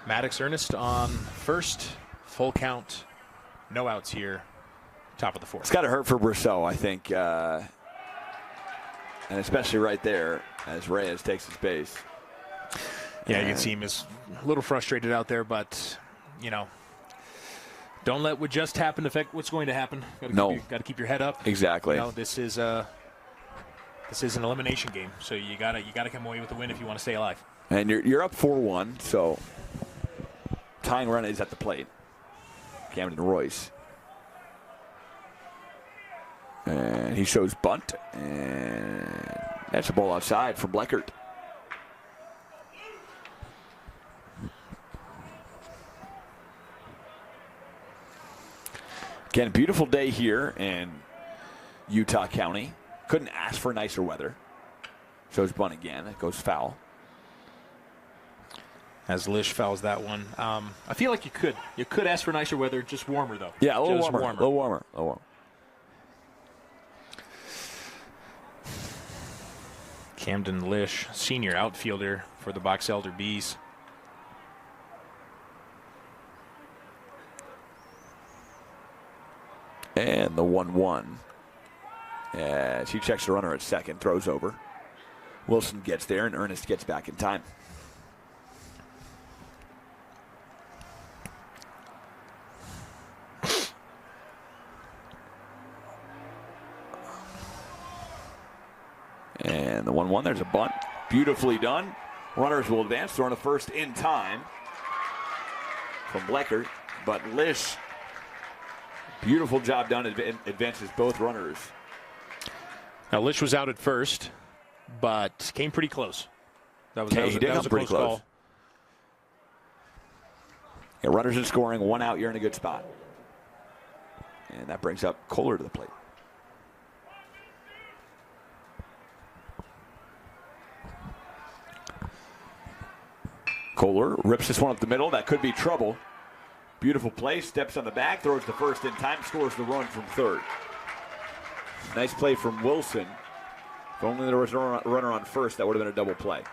Maddox Ernest on first. Full count. No outs here. Top of the fourth. It's got to hurt for Brousseau, I think. And especially right there as Reyes takes his base. Yeah, you can see him is a little frustrated out there, but, you know, don't let what just happened affect what's going to happen. Got to keep your head up. Exactly. You know, this is an elimination game, so you gotta come away with a win if you want to stay alive. And you're up 4-1, so tying run is at the plate. Camden Royce. And he shows bunt, and that's a ball outside from Bleckert. Again, beautiful day here in Utah County. Couldn't ask for nicer weather. Shows bunt again. It goes foul. As Lish fouls that one. I feel like you could ask for nicer weather, just warmer though. Yeah, a little just warmer. A little warmer. Camden Lish, senior outfielder for the Box Elder Bees. And the 1-1. As he checks the runner at second, throws over. Wilson gets there, and Ernest gets back in time. And the 1-1, there's a bunt. Beautifully done. Runners will advance, throwing the first in time from Bleckert. But Lish, beautiful job done, advances both runners. Now, Lish was out at first, but came pretty close. That was a pretty close call. Yeah, runners in scoring, 1 out, you're in a good spot. And that brings up Kohler to the plate. Kohler rips this one up the middle. That could be trouble. Beautiful play. Steps on the back. Throws the first in time. Scores the run from third. Nice play from Wilson. If only there was a runner on first, that would have been a double play.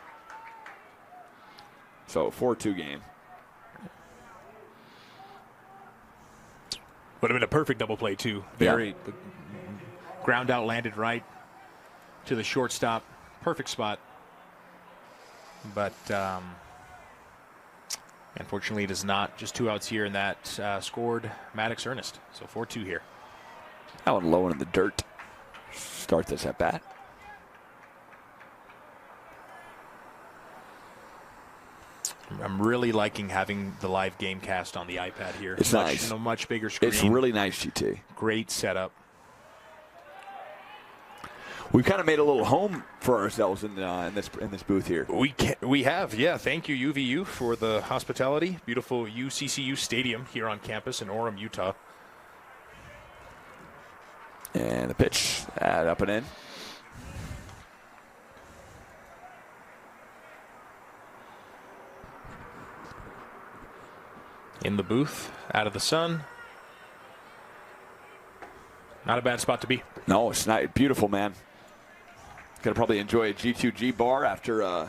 So 4-2 game. Would have been a perfect double play, too. The ground out, landed right to the shortstop. Perfect spot. But unfortunately, it is not. Just 2 outs here, and that scored Maddox Ernest. So 4-2 here. That one low in the dirt. Start this at bat. I'm really liking having the live game cast on the iPad here. It's nice. A much bigger screen. It's really nice, GT. Great setup. We've kind of made a little home for ourselves in this booth here. We have, yeah. Thank you, UVU, for the hospitality. Beautiful UCCU Stadium here on campus in Orem, Utah. And the pitch, up and in. In the booth, out of the sun. Not a bad spot to be. No, it's not. Beautiful, man. Gonna probably enjoy a G2G bar after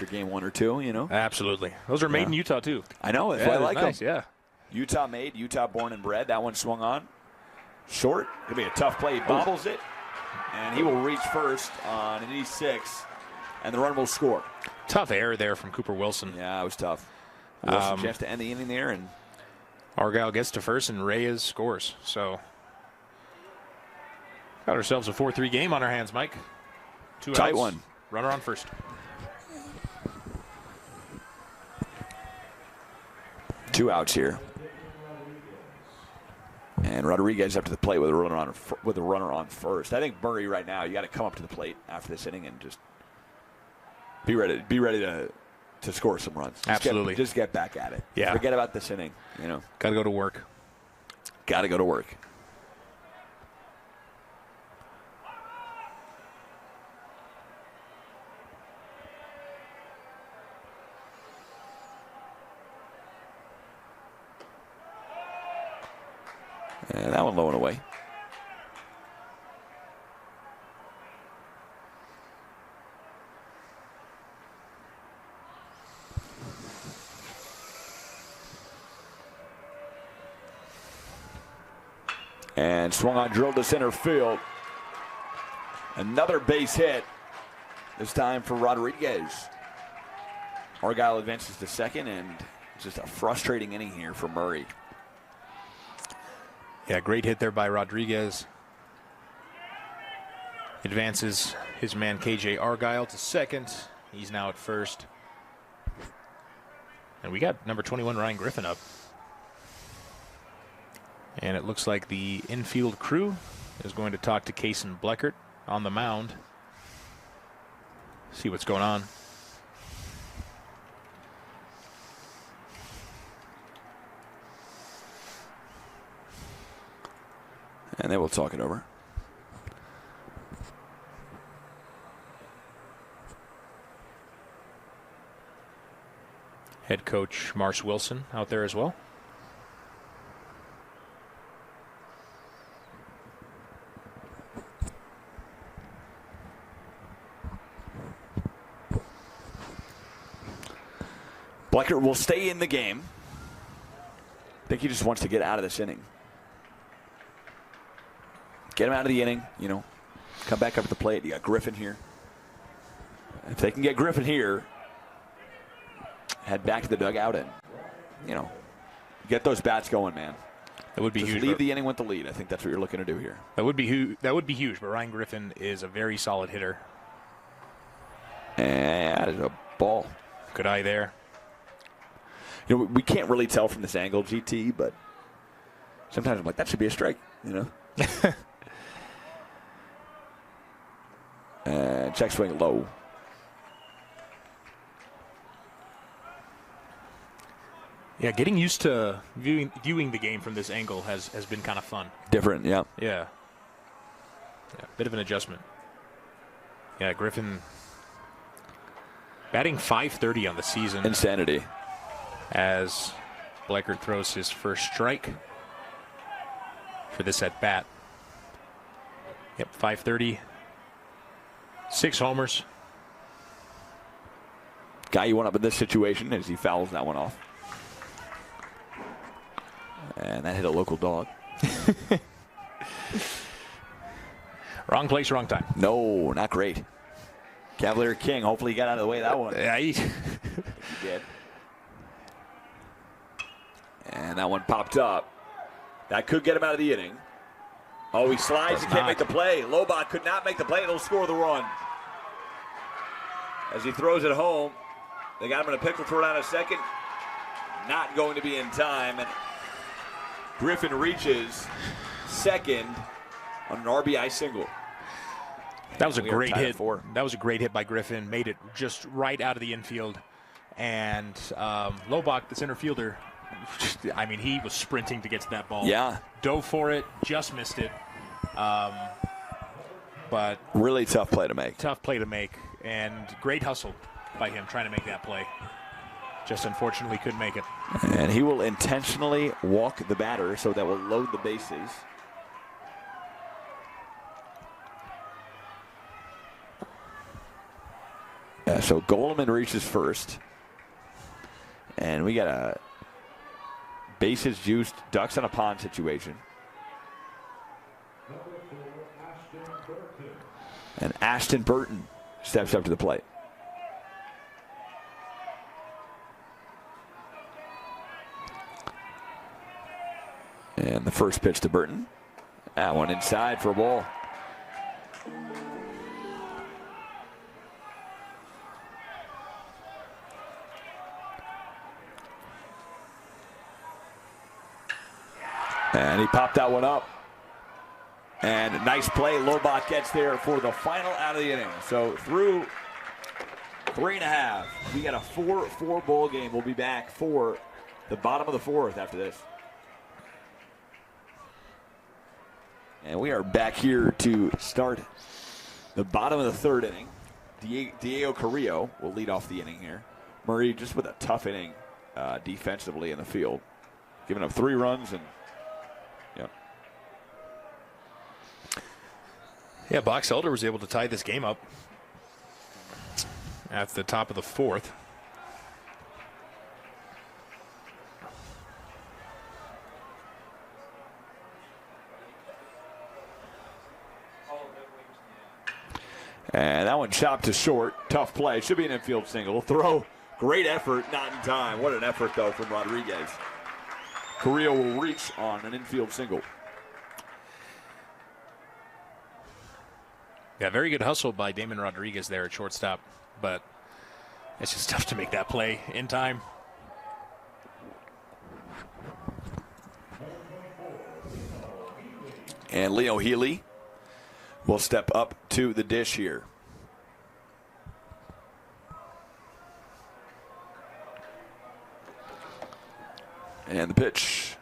game 1 or 2, you know? Absolutely. Those are made in Utah, too. I know. That's why I like nice, them. Yeah. Utah made, Utah born and bred. That one swung on. Short. Gonna be a tough play. He bobbles it, and he will reach first on an E6, and the run will score. Tough error there from Cooper Wilson. Yeah, it was tough. Wilson chance to end the inning there, and Argyle gets to first, and Reyes scores. So, got ourselves a 4-3 game on our hands, Mike. 2 outs. Tight one. Runner on first. Two outs here. And Rodriguez up to the plate with a runner on first. I think Murray right now, you got to come up to the plate after this inning and just be ready to score some runs. Absolutely. Just get back at it. Yeah. Forget about this inning, you know. Got to go to work. Got to go to work. And that one low and away. And swung on, drilled to center field. Another base hit. This time for Rodriguez. Argyle advances to second, and it's just a frustrating inning here for Murray. Yeah, great hit there by Rodriguez. Advances his man KJ Argyle to second. He's now at first. And we got number 21 Ryan Griffin up. And it looks like the infield crew is going to talk to Kaysen Bleckert on the mound. See what's going on. And they will talk it over. Head coach Marsh Wilson out there as well. Bleckert will stay in the game. I think he just wants to get out of this inning. Get him out of the inning, you know, come back up at the plate. You got Griffin here. If they can get Griffin here, head back to the dugout and, you know, get those bats going, man. That would be just huge. Leave the inning with the lead. I think that's what you're looking to do here. That would be huge. But Ryan Griffin is a very solid hitter. And that is a ball. Good eye there. You know, we can't really tell from this angle, GT, but sometimes I'm like, that should be a strike, you know. And check swing low. Yeah, getting used to viewing the game from this angle has been kind of fun. Different, yeah. Yeah, bit of an adjustment. Yeah, Griffin batting .530 on the season. Insanity. As Bleckert throws his first strike for this at bat. Yep, .530. 6 homers. Guy you want up in this situation as he fouls that one off. And that hit a local dog. Wrong place, wrong time. No, not great. Cavalier King, hopefully he got out of the way of that one. Yeah, he did. And that one popped up. That could get him out of the inning. Oh, he slides. He can't make the play. Lobot could not make the play. It'll score the run. As he throws it home, they got him in a pickle for it on a second. Not going to be in time. And Griffin reaches second on an RBI single. That was a great hit. That was a great hit by Griffin. Made it just right out of the infield. And Lobach, the center fielder, I mean, he was sprinting to get to that ball. Yeah. Dove for it, just missed it. But really tough play to make. Tough play to make, and great hustle by him trying to make that play. Just unfortunately couldn't make it. And he will intentionally walk the batter, so that will load the bases. Yeah, so Goleman reaches first. And we got a bases juiced, ducks on a pond situation. And Ashton Burton steps up to the plate. And the first pitch to Burton. That one inside for a ball. And he popped that one up. And a nice play. Lobot gets there for the final out of the inning. So through 3.5, we got a 4-4 ball game. We'll be back for the bottom of the fourth after this. And we are back here to start the bottom of the third inning. Diego Carrillo will lead off the inning here. Murray just with a tough inning defensively in the field. Giving up 3 runs and Yeah, Box Elder was able to tie this game up at the top of the fourth. And that one chopped to short. Tough play. Should be an infield single. Throw. Great effort. Not in time. What an effort, though, from Rodriguez. Carrillo will reach on an infield single. Yeah, very good hustle by Damon Rodriguez there at shortstop. But it's just tough to make that play in time. And Leo Healy will step up to the dish here. And the pitch.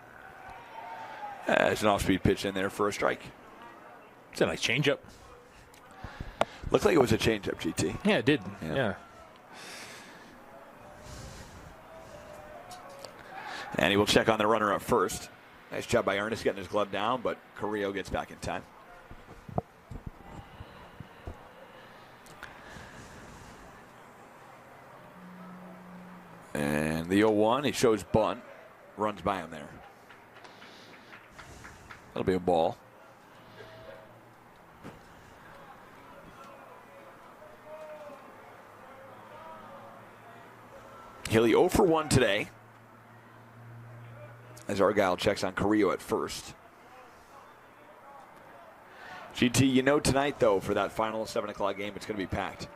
It's an off-speed pitch in there for a strike. It's a nice changeup. Looked like it was a changeup, GT. Yeah, it did. Yeah. And he will check on the runner up first. Nice job by Ernest getting his glove down, but Carrillo gets back in time. And the 0-1, he shows bunt. Runs by him there. That'll be a ball. Healy 0 for 1 today, as Argyle checks on Carrillo at first. GT, you know tonight, though, for that final 7 o'clock game, it's going to be packed.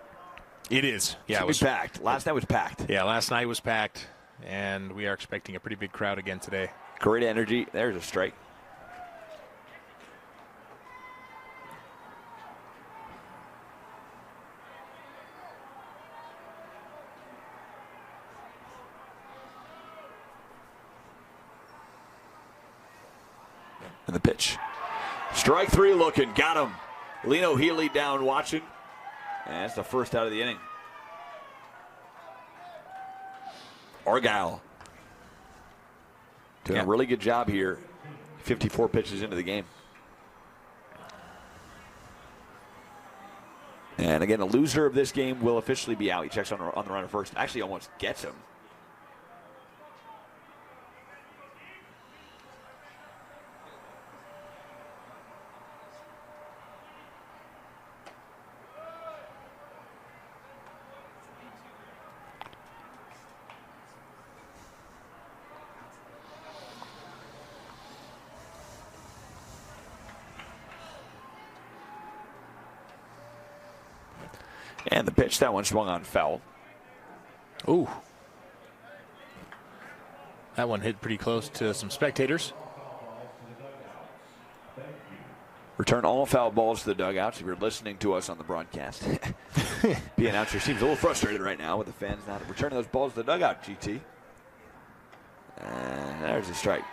It is. Yeah, it was packed. Last night was packed. Yeah, last night was packed, and we are expecting a pretty big crowd again today. Great energy. There's a strike. And the pitch. Strike 3 looking. Got him. Leno Healy down watching. And that's the first out of the inning. Argyle doing a really good job here. 54 pitches into the game. And again, the loser of this game will officially be out. He checks on the runner first. Actually almost gets him. And the pitch, that one swung on foul. Ooh. That one hit pretty close to some spectators. Return all foul balls to the dugouts if you're listening to us on the broadcast. The announcer seems a little frustrated right now with the fans not returning those balls to the dugout, GT. And there's a strike.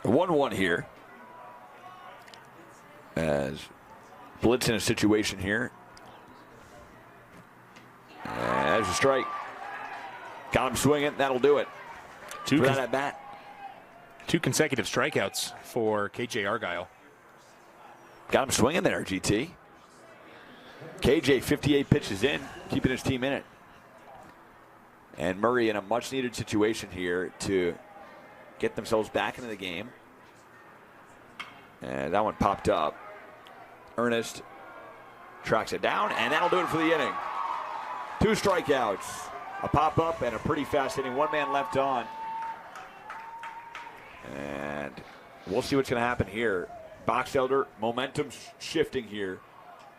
A 1-1 here. As Blitz in a situation here. And there's a strike. Got him swinging. That'll do it. For that at bat. 2 consecutive strikeouts for KJ Argyle. Got him swinging there, GT. KJ 58 pitches in, keeping his team in it. And Murray in a much-needed situation here to get themselves back into the game. And that one popped up. Ernest tracks it down, and that'll do it for the inning. 2 strikeouts, a pop-up, and a pretty fast inning. 1 man left on. And we'll see what's going to happen here. Box Elder, momentum shifting here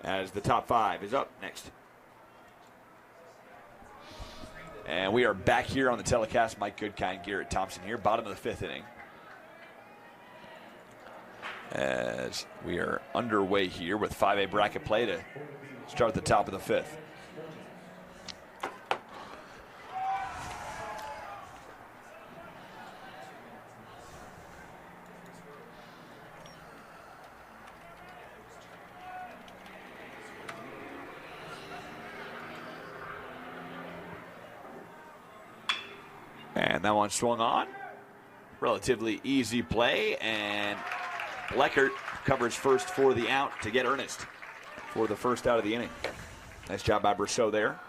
as the top 5 is up next. And we are back here on the telecast. Mike Goodkind, Garrett Thompson here, bottom of the 5th inning. As we are underway here with 5A bracket play to start the top of the 5th. And that one swung on. Relatively easy play, and Bleckert covers first for the out to get Ernest for the first out of the inning. Nice job by Brousseau there.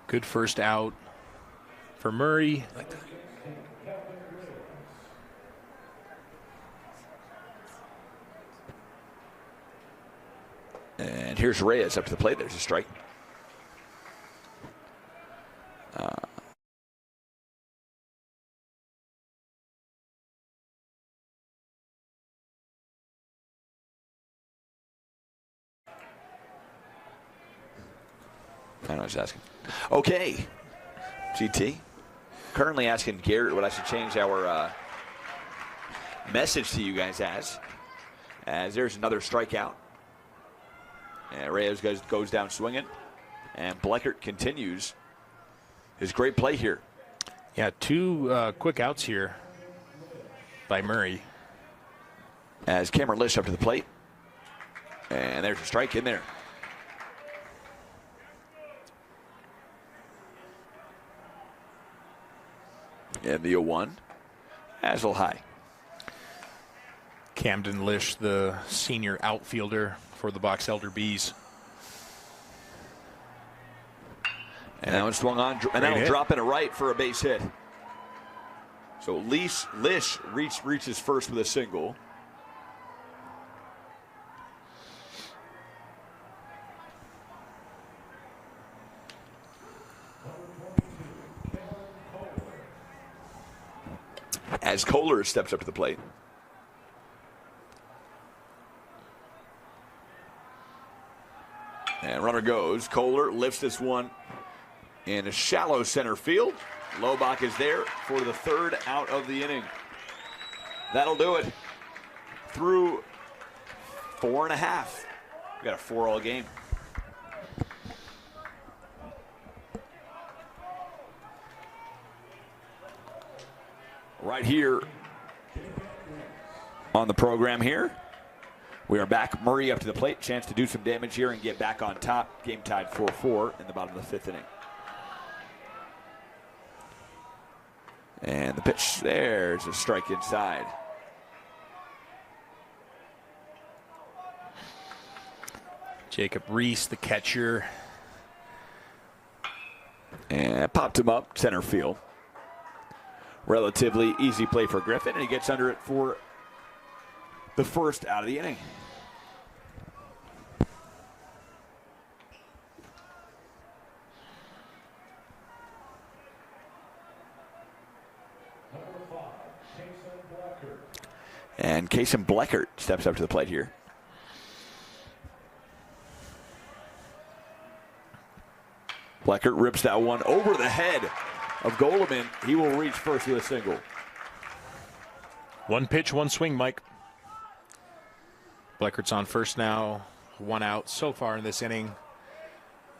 Good first out for Murray. And here's Reyes up to the plate. There's a strike. I know I was asking. Okay. GT. Currently asking Garrett what I should change our message to you guys as there's another strikeout. And Reyes goes down swinging. And Bleckert continues his great play here. Yeah, two quick outs here by Murray. As Cameron Lish up to the plate. And there's a strike in there. And the 0-1. Hazel high. Camden Lish, the senior outfielder for the Box Elder Bees. And that one swung on, and that'll drop in a right for a base hit. So Lish reaches first with a single. As Kohler steps up to the plate. And runner goes. Kohler lifts this one in a shallow center field. Lobach is there for the third out of the inning. That'll do it. Through 4.5. We got a 4-all game. Right here on the program here. We are back. Murray up to the plate. Chance to do some damage here and get back on top. Game tied 4-4 in the bottom of the 5th inning. And the pitch, there's a strike inside. Jacob Reese, the catcher. And popped him up center field. Relatively easy play for Griffin, and he gets under it for the first out of the inning. And Kason Bleckert steps up to the plate here. Bleckert rips that one over the head of Goleman. He will reach first with a single. One pitch, one swing, Mike. Bleckert's on first now. One out so far in this inning.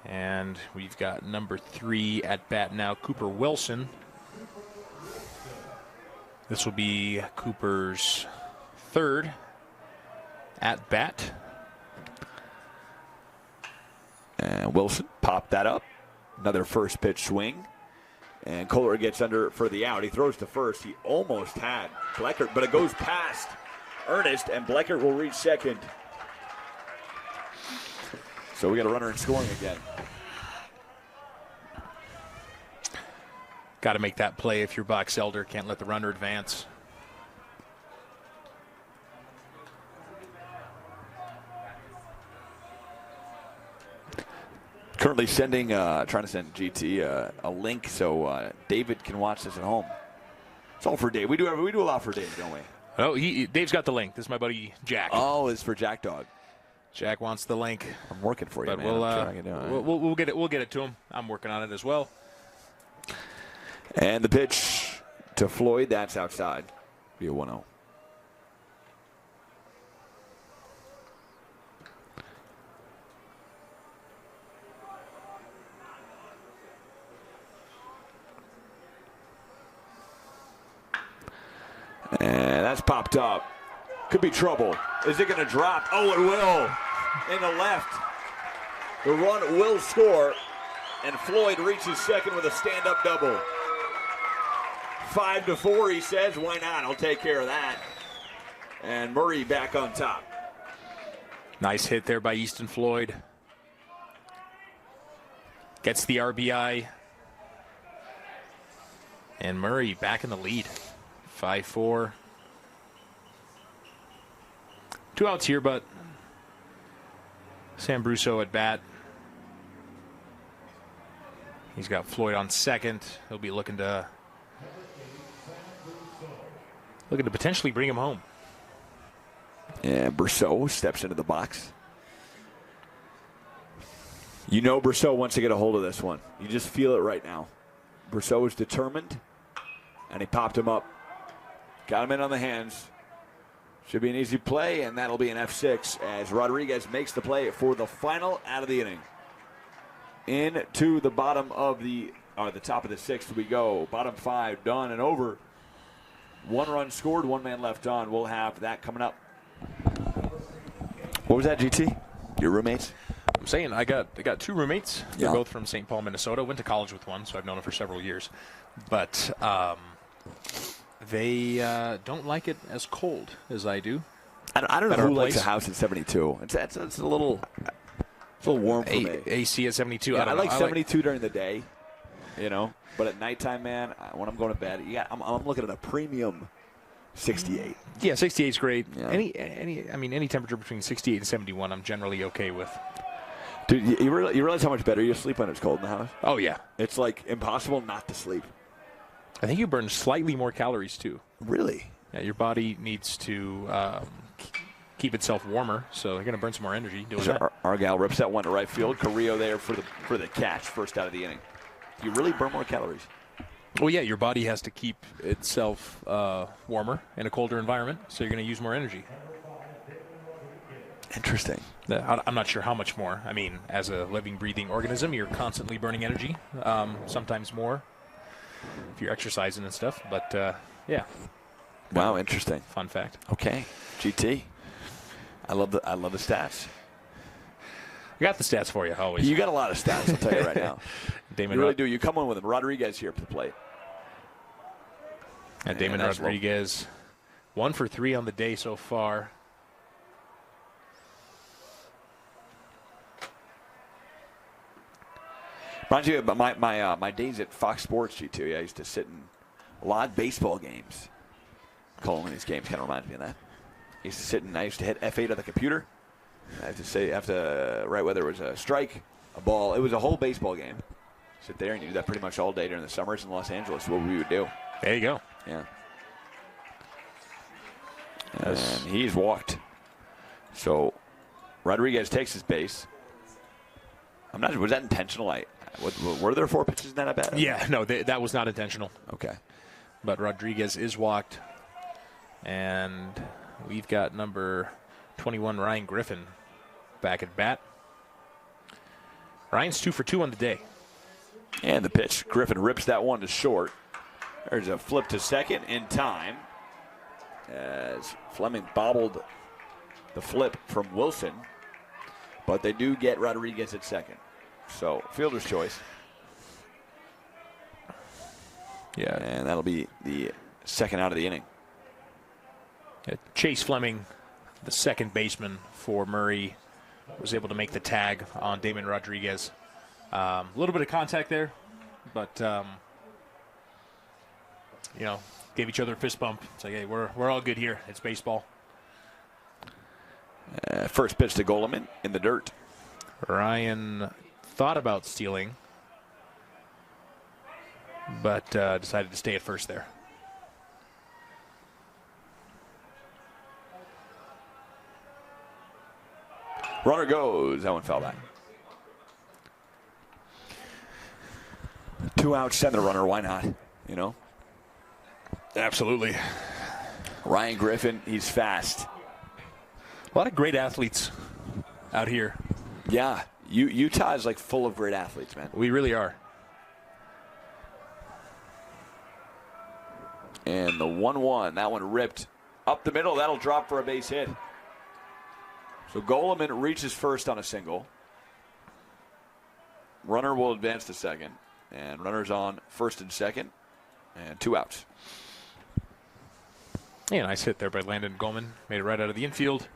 And we've got number 3 at bat now, Cooper Wilson. This will be Cooper's 3rd at bat. And Wilson popped that up. Another first pitch swing. And Kohler gets under it for the out. He throws to first. He almost had Bleckert, but it goes past Ernest, and Bleckert will reach second. So we got a runner in scoring again. Got to make that play if you're Box Elder. Can't let the runner advance. Currently sending, trying to send GT a link so David can watch this at home. It's all for Dave. We do a lot for Dave, don't we? Oh, Dave's got the link. This is my buddy Jack. Oh, it's for Jack Dog. Jack wants the link. I'm working for you, but man. We'll get it. We'll get it to him. I'm working on it as well. And the pitch to Floyd. That's outside. Be a 1-0. And that's popped up. Could be trouble. Is it going to drop? Oh, it will. In the left. The run will score. and Floyd reaches second with a stand-up double. 5-4, he says. Why not? I'll take care of that. And Murray back on top. Nice hit there by Easton Floyd. Gets the RBI. And Murray back in the lead. 5-4. 2 outs here, but Sam Brousseau at bat. He's got Floyd on second. He'll be looking to potentially bring him home. Yeah, Brousseau steps into the box. You know Brousseau wants to get a hold of this one. You just feel it right now. Brousseau is determined, and he popped him up. Got him in on the hands. Should be an easy play, and that'll be an F6 as Rodriguez makes the play for the final out of the inning. Into the bottom of the top of the sixth we go. Bottom 5 done and over. 1 run scored, 1 man left on. We'll have that coming up. What was that, GT? Your roommates? I'm saying I got 2 roommates. They're Yeah. both from St. Paul, Minnesota. Went to college with one, so I've known him for several years. But they don't like it as cold as I do. I don't know Better who likes a place. house at 72. It's a little warm for me. AC at 72. Yeah, I like know. 72 during the day, but at nighttime, man, when I'm going to bed, I'm looking at a premium 68. Yeah, 68 is great. Yeah. Any temperature between 68 and 71, I'm generally okay with. Dude, you realize how much better you sleep when it's cold in the house? Oh yeah, It's like impossible not to sleep. I think you burn slightly more calories too. Really? Yeah, your body needs to keep itself warmer, so you're going to burn some more energy doing that. Argyle rips that one to right field. Carrillo there for the catch, first out of the inning. You really burn more calories. Well, yeah, your body has to keep itself warmer in a colder environment, so you're going to use more energy. Interesting. I'm not sure how much more. I mean, as a living, breathing organism, you're constantly burning energy, sometimes more if you're exercising and stuff. But, yeah. Wow, interesting. Fun fact. Okay, GT. I love the stats. I got the stats for you, always. You got a lot of stats, I'll tell you right now. Damon You really do. You come in with him. Rodriguez here up to the plate. And Damon that's Rodriguez, 1 for 3 on the day so far. Reminds you of my days at Fox Sports, G2. I used to sit in a lot of baseball games. Calling these games kind of reminds me of that. I used to hit F8 on the computer. I have to write whether it was a strike, a ball. It was a whole baseball game. Sit there and you do that pretty much all day during the summers in Los Angeles. What we would do. There you go. Yeah. Yes. And he's walked. So Rodriguez takes his base. I'm not. Was that intentional? Were there 4 pitches in that at bat? Yeah, no, that was not intentional. Okay. But Rodriguez is walked. And we've got number 21, Ryan Griffin, back at bat. Ryan's 2 for 2 on the day. And the pitch. Griffin rips that one to short. There's a flip to second in time as Fleming bobbled the flip from Wilson. But they do get Rodriguez at second. So, fielder's choice. Yeah. And that'll be the second out of the inning. Chase Fleming, the second baseman for Murray, was able to make the tag on Damon Rodriguez. A little bit of contact there, but gave each other a fist bump. It's like, hey, we're all good here. It's baseball. First pitch to Goleman in the dirt. Ryan thought about stealing, but decided to stay at first there. Runner goes. That one fell back. 2 outs, send the runner. Why not? Absolutely. Ryan Griffin, he's fast. A lot of great athletes out here. Yeah. Utah is like full of great athletes, man. We really are. And the 1-1, that one ripped up the middle. That'll drop for a base hit. So Goleman reaches first on a single. runner will advance to second. And runners on first and second. And 2 outs. Yeah, nice hit there by Landon Goldman. Made it right out of the infield.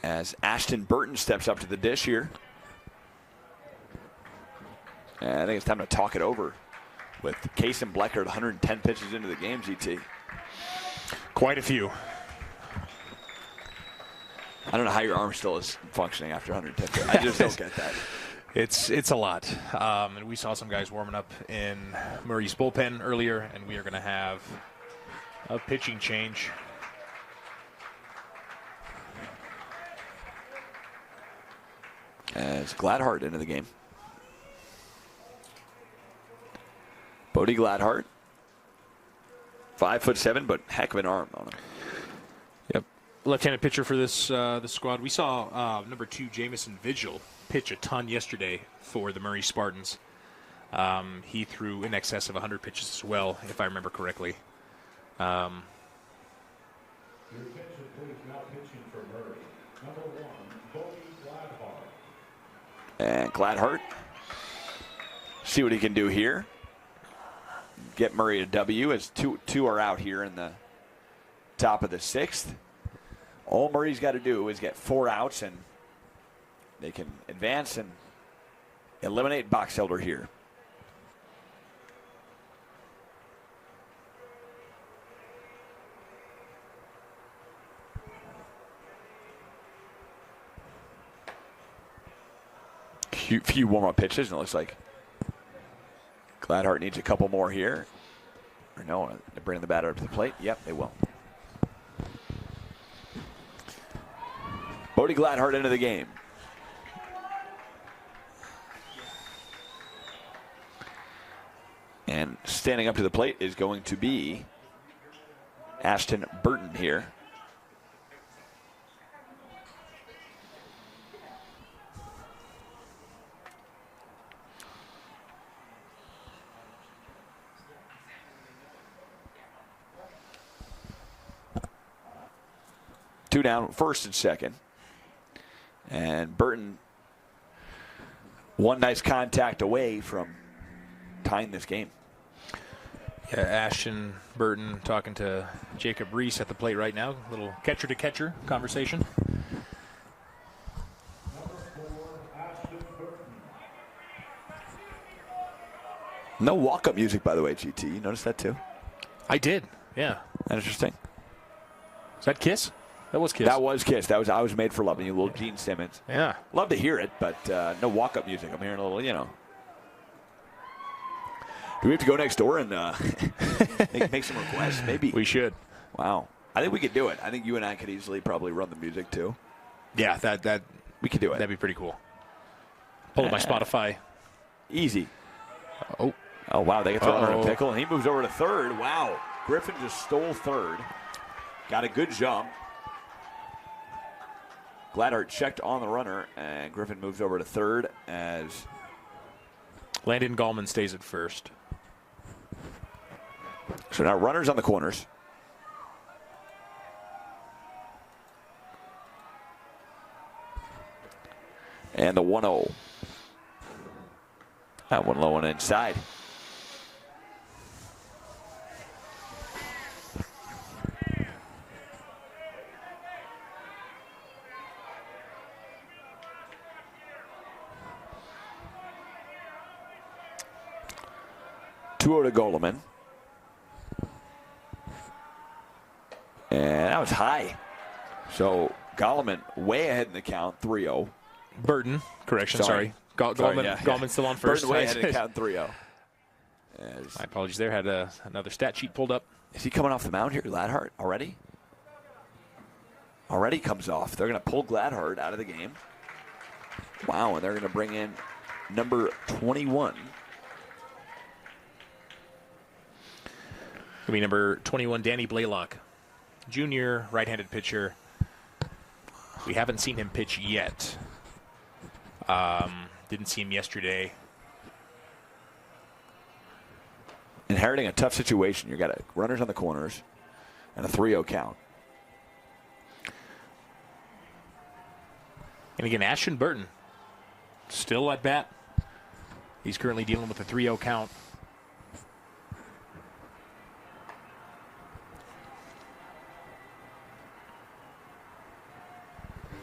As Ashton Burton steps up to the dish here. And I think it's time to talk it over with Kason Blecker at 110 pitches into the game, GT. Quite a few. I don't know how your arm still is functioning after 110 pitches. I just don't get that. It's a lot. And we saw some guys warming up in Murray's bullpen earlier, and we are going to have a pitching change. As Gladhart into the game. Bodie Gladhart. 5'7", but heck of an arm on him. Yep. Left-handed pitcher for this squad. We saw number 2, Jamison Vigil, pitch a ton yesterday for the Murray Spartans. He threw in excess of 100 pitches as well, if I remember correctly. Your attention, please. Now pitching for Murray. Number 1, Bodie Gladhart. And Gladhart. See what he can do here. Get Murray a W as two are out here in the top of the 6th. All Murray's got to do is get 4 outs, and they can advance and eliminate Boxelder here. Few warm-up pitches, and it looks like Gladhart needs a couple more here. Or no, they're bringing the batter up to the plate. Yep, they will. Bodie Gladhart into the game. And standing up to the plate is going to be Ashton Burton here. Two down, first and second. And Burton, one nice contact away from tying this game. Yeah, Ashton Burton talking to Jacob Reese at the plate right now. A little catcher-to-catcher conversation. No walk-up music, by the way, GT. You noticed that too? I did, yeah. That's interesting. Is that Kiss? That was Kiss. That was Kiss. That was I Was Made for Loving You, little Gene Simmons. Yeah. Love to hear it, but no walk-up music. I'm hearing a little, Do we have to go next door and make some requests? Maybe. We should. Wow. I think we could do it. I think you and I could easily probably run the music too. Yeah, that we could do it. That'd be pretty cool. Pull up my Spotify. Easy. Oh, wow. They get the runner in a pickle, and he moves over to third. Wow. Griffin just stole third. Got a good jump. Gladhart checked on the runner, and Griffin moves over to third as Landon Gallman stays at first. So now runners on the corners. And the 1-0. That one low and inside. To Goleman. And that was high. So Goleman way ahead in the count, 3-0. Burton, correction, sorry. Gallman's still on first. Burton way ahead in the count, 3-0. My apologies there. Had another stat sheet pulled up. Is he coming off the mound here, Gladhart, already? Already comes off. They're going to pull Gladhart out of the game. Wow, and they're going to bring in number 21. It'll be number 21, Danny Blaylock. Junior, right-handed pitcher. We haven't seen him pitch yet. Didn't see him yesterday. Inheriting a tough situation. You got runners on the corners and a 3-0 count. And again, Ashton Burton still at bat. He's currently dealing with a 3-0 count.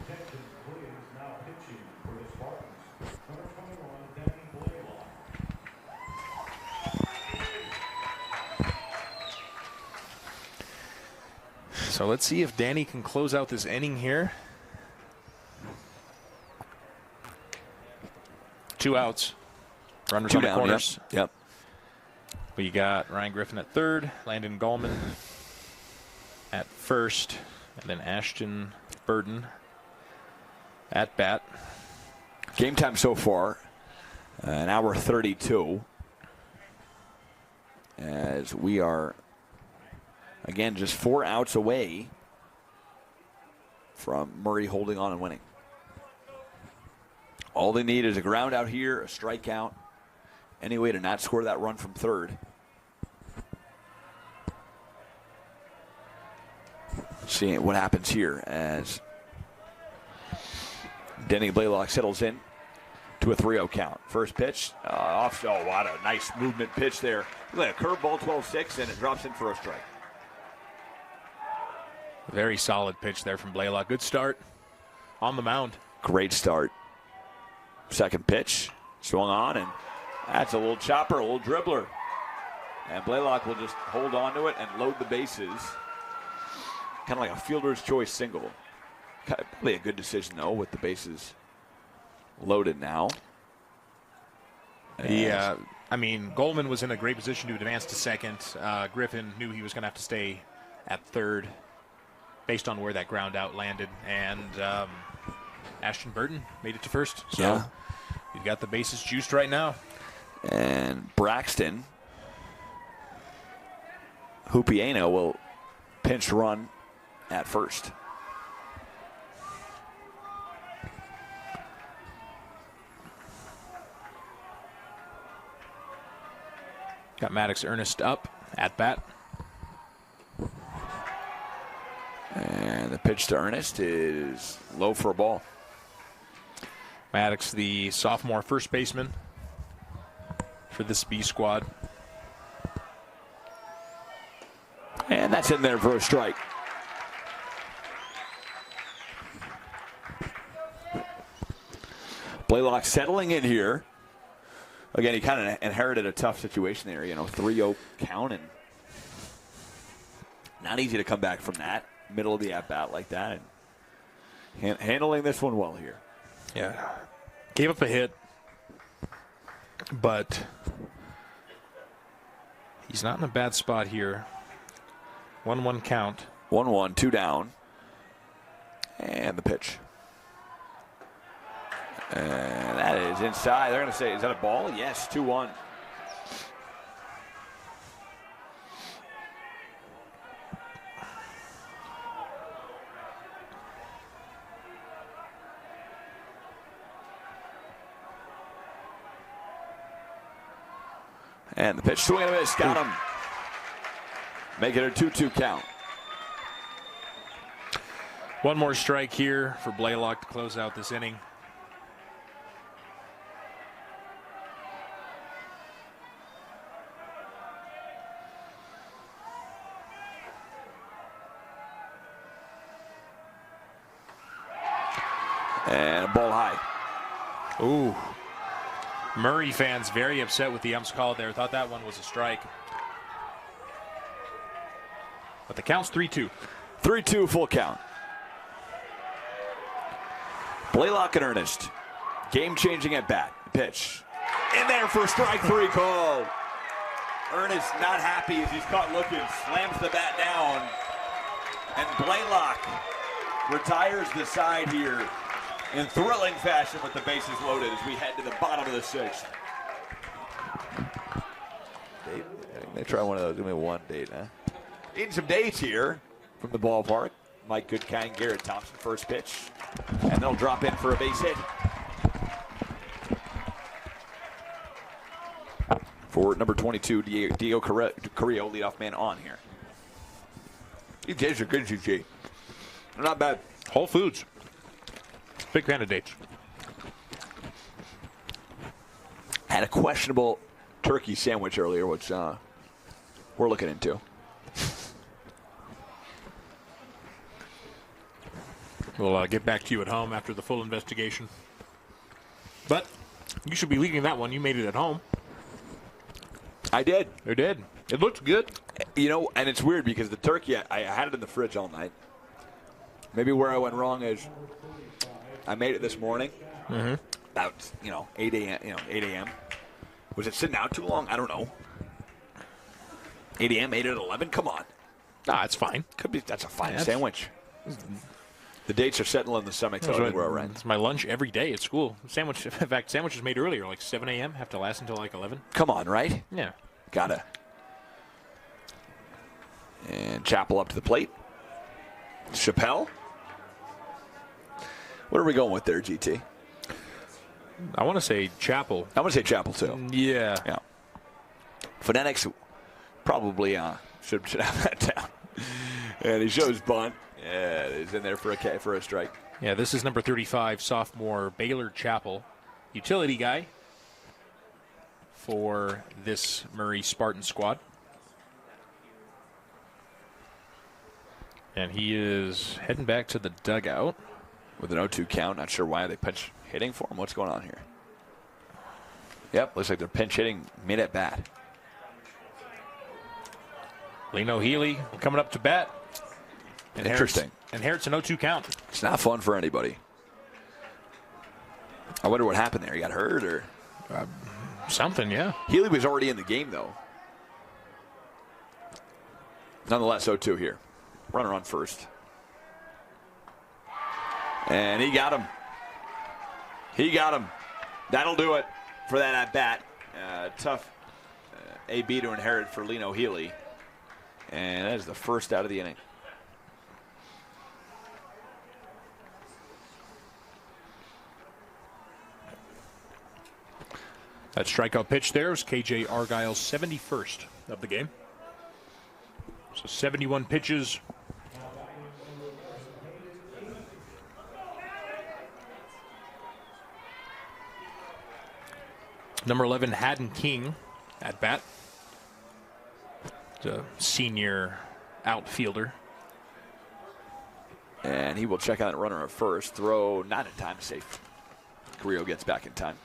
Attention, Williams now pitching for the Spartans. Number 21, Danny Blaylock. So let's see if Danny can close out this inning here. 2 outs. Runners on the down, corners. Yep. We got Ryan Griffin at third, Landon Gallman at first, and then Ashton Burden at bat. Game time so far, an hour 32. As we are, again, just 4 outs away from Murray holding on and winning. All they need is a ground out here, a strikeout, any way to not score that run from third. Seeing what happens here as Denny Blaylock settles in to a 3-0 count. First pitch, off. Oh, what a nice movement pitch there. Look at a curveball, 12-6, and it drops in for a strike. Very solid pitch there from Blaylock. Good start on the mound. Great start. Second pitch, swung on, and that's a little chopper, a little dribbler. And Blaylock will just hold on to it and load the bases. Kind of like a fielder's choice single. Probably a good decision, though, with the bases loaded now. Yeah, I mean, Goldman was in a great position to advance to second. Griffin knew he was going to have to stay at third based on where that ground out landed. And Ashton Burton made it to first. So yeah. You've got the bases juiced right now. And Braxton Hupieno will pinch run at first. Got Maddox Ernest up at bat. And the pitch to Ernest is low for a ball. Maddox, the sophomore first baseman for this B squad. And that's in there for a strike. Blaylock settling in here. Again, he kind of inherited a tough situation there, 3-0 count, and not easy to come back from that, middle of the at-bat like that, and handling this one well here. Yeah. Gave up a hit, but he's not in a bad spot here. 1-1 count. 1-1, 2 down. And the pitch. And that is inside. They're going to say, is that a ball? Yes, 2-1. And the pitch, swing and a miss, got him. Make it a 2-2 count. One more strike here for Blaylock to close out this inning. And a ball high. Ooh. Murray fans very upset with the ump's call there. Thought that one was a strike. But the count's 3-2. 3-2 full count. Blaylock and Ernest. Game-changing at bat. Pitch. In there for strike 3 call. Ernest not happy as he's caught looking. Slams the bat down. And Blaylock retires the side here in thrilling fashion with the bases loaded as we head to the bottom of the 6th. Dave, they try one of those. Give me one date, huh? Needing some dates here from the ballpark. Mike Goodkind, Garrett Thompson, first pitch. And they'll drop in for a base hit. For number 22, Diego Carrillo, leadoff man on here. These dates are good, GG. They're not bad. Whole Foods. Big fan of dates. Had a questionable turkey sandwich earlier, which we're looking into. We'll get back to you at home after the full investigation. But you should be leaving that one. You made it at home. I did. You did. It looked good. You know, and it's weird because the turkey, I had it in the fridge all night. Maybe where I went wrong is I made it this morning. About 8 a.m. Was it sitting out too long? I don't know. 8 a.m. 8 at 11. Come on. Nah, it's fine. Could be. That's a fine sandwich. The dates are setting in the stomach. Tell me where we're at. It's my lunch every day at school. Sandwich. In fact, sandwiches made earlier, like 7 a.m. Have to last until like 11. Come on, right? Yeah. Gotta. And Chappell up to the plate. Chappelle. What are we going with there, GT? I want to say Chappell. I want to say Chappell, too. Yeah. Yeah. Phonetics probably should have that down. And he shows bunt. Yeah, he's in there for a strike. Yeah, this is number 35, sophomore Baylor Chappell. Utility guy for this Murray Spartan squad. And he is heading back to the dugout. With an 0-2 count. Not sure why they pinch hitting for him. What's going on here? Yep, looks like they're pinch hitting mid at bat. Lino Healy coming up to bat. Interesting. Inherits an 0-2 count. It's not fun for anybody. I wonder what happened there. He got hurt or something, yeah. Healy was already in the game, though. Nonetheless, 0-2 here. Runner on first. And he got him. He got him. That'll do it for that at-bat. Tough AB to inherit for Lino Healy. And that is the first out of the inning. That strikeout pitch there was KJ Argyle's 71st of the game. So 71 pitches. Number 11, Haddon King at bat. The senior outfielder. And he will check out that runner at first. Throw not in time, safe. Carrillo gets back in time.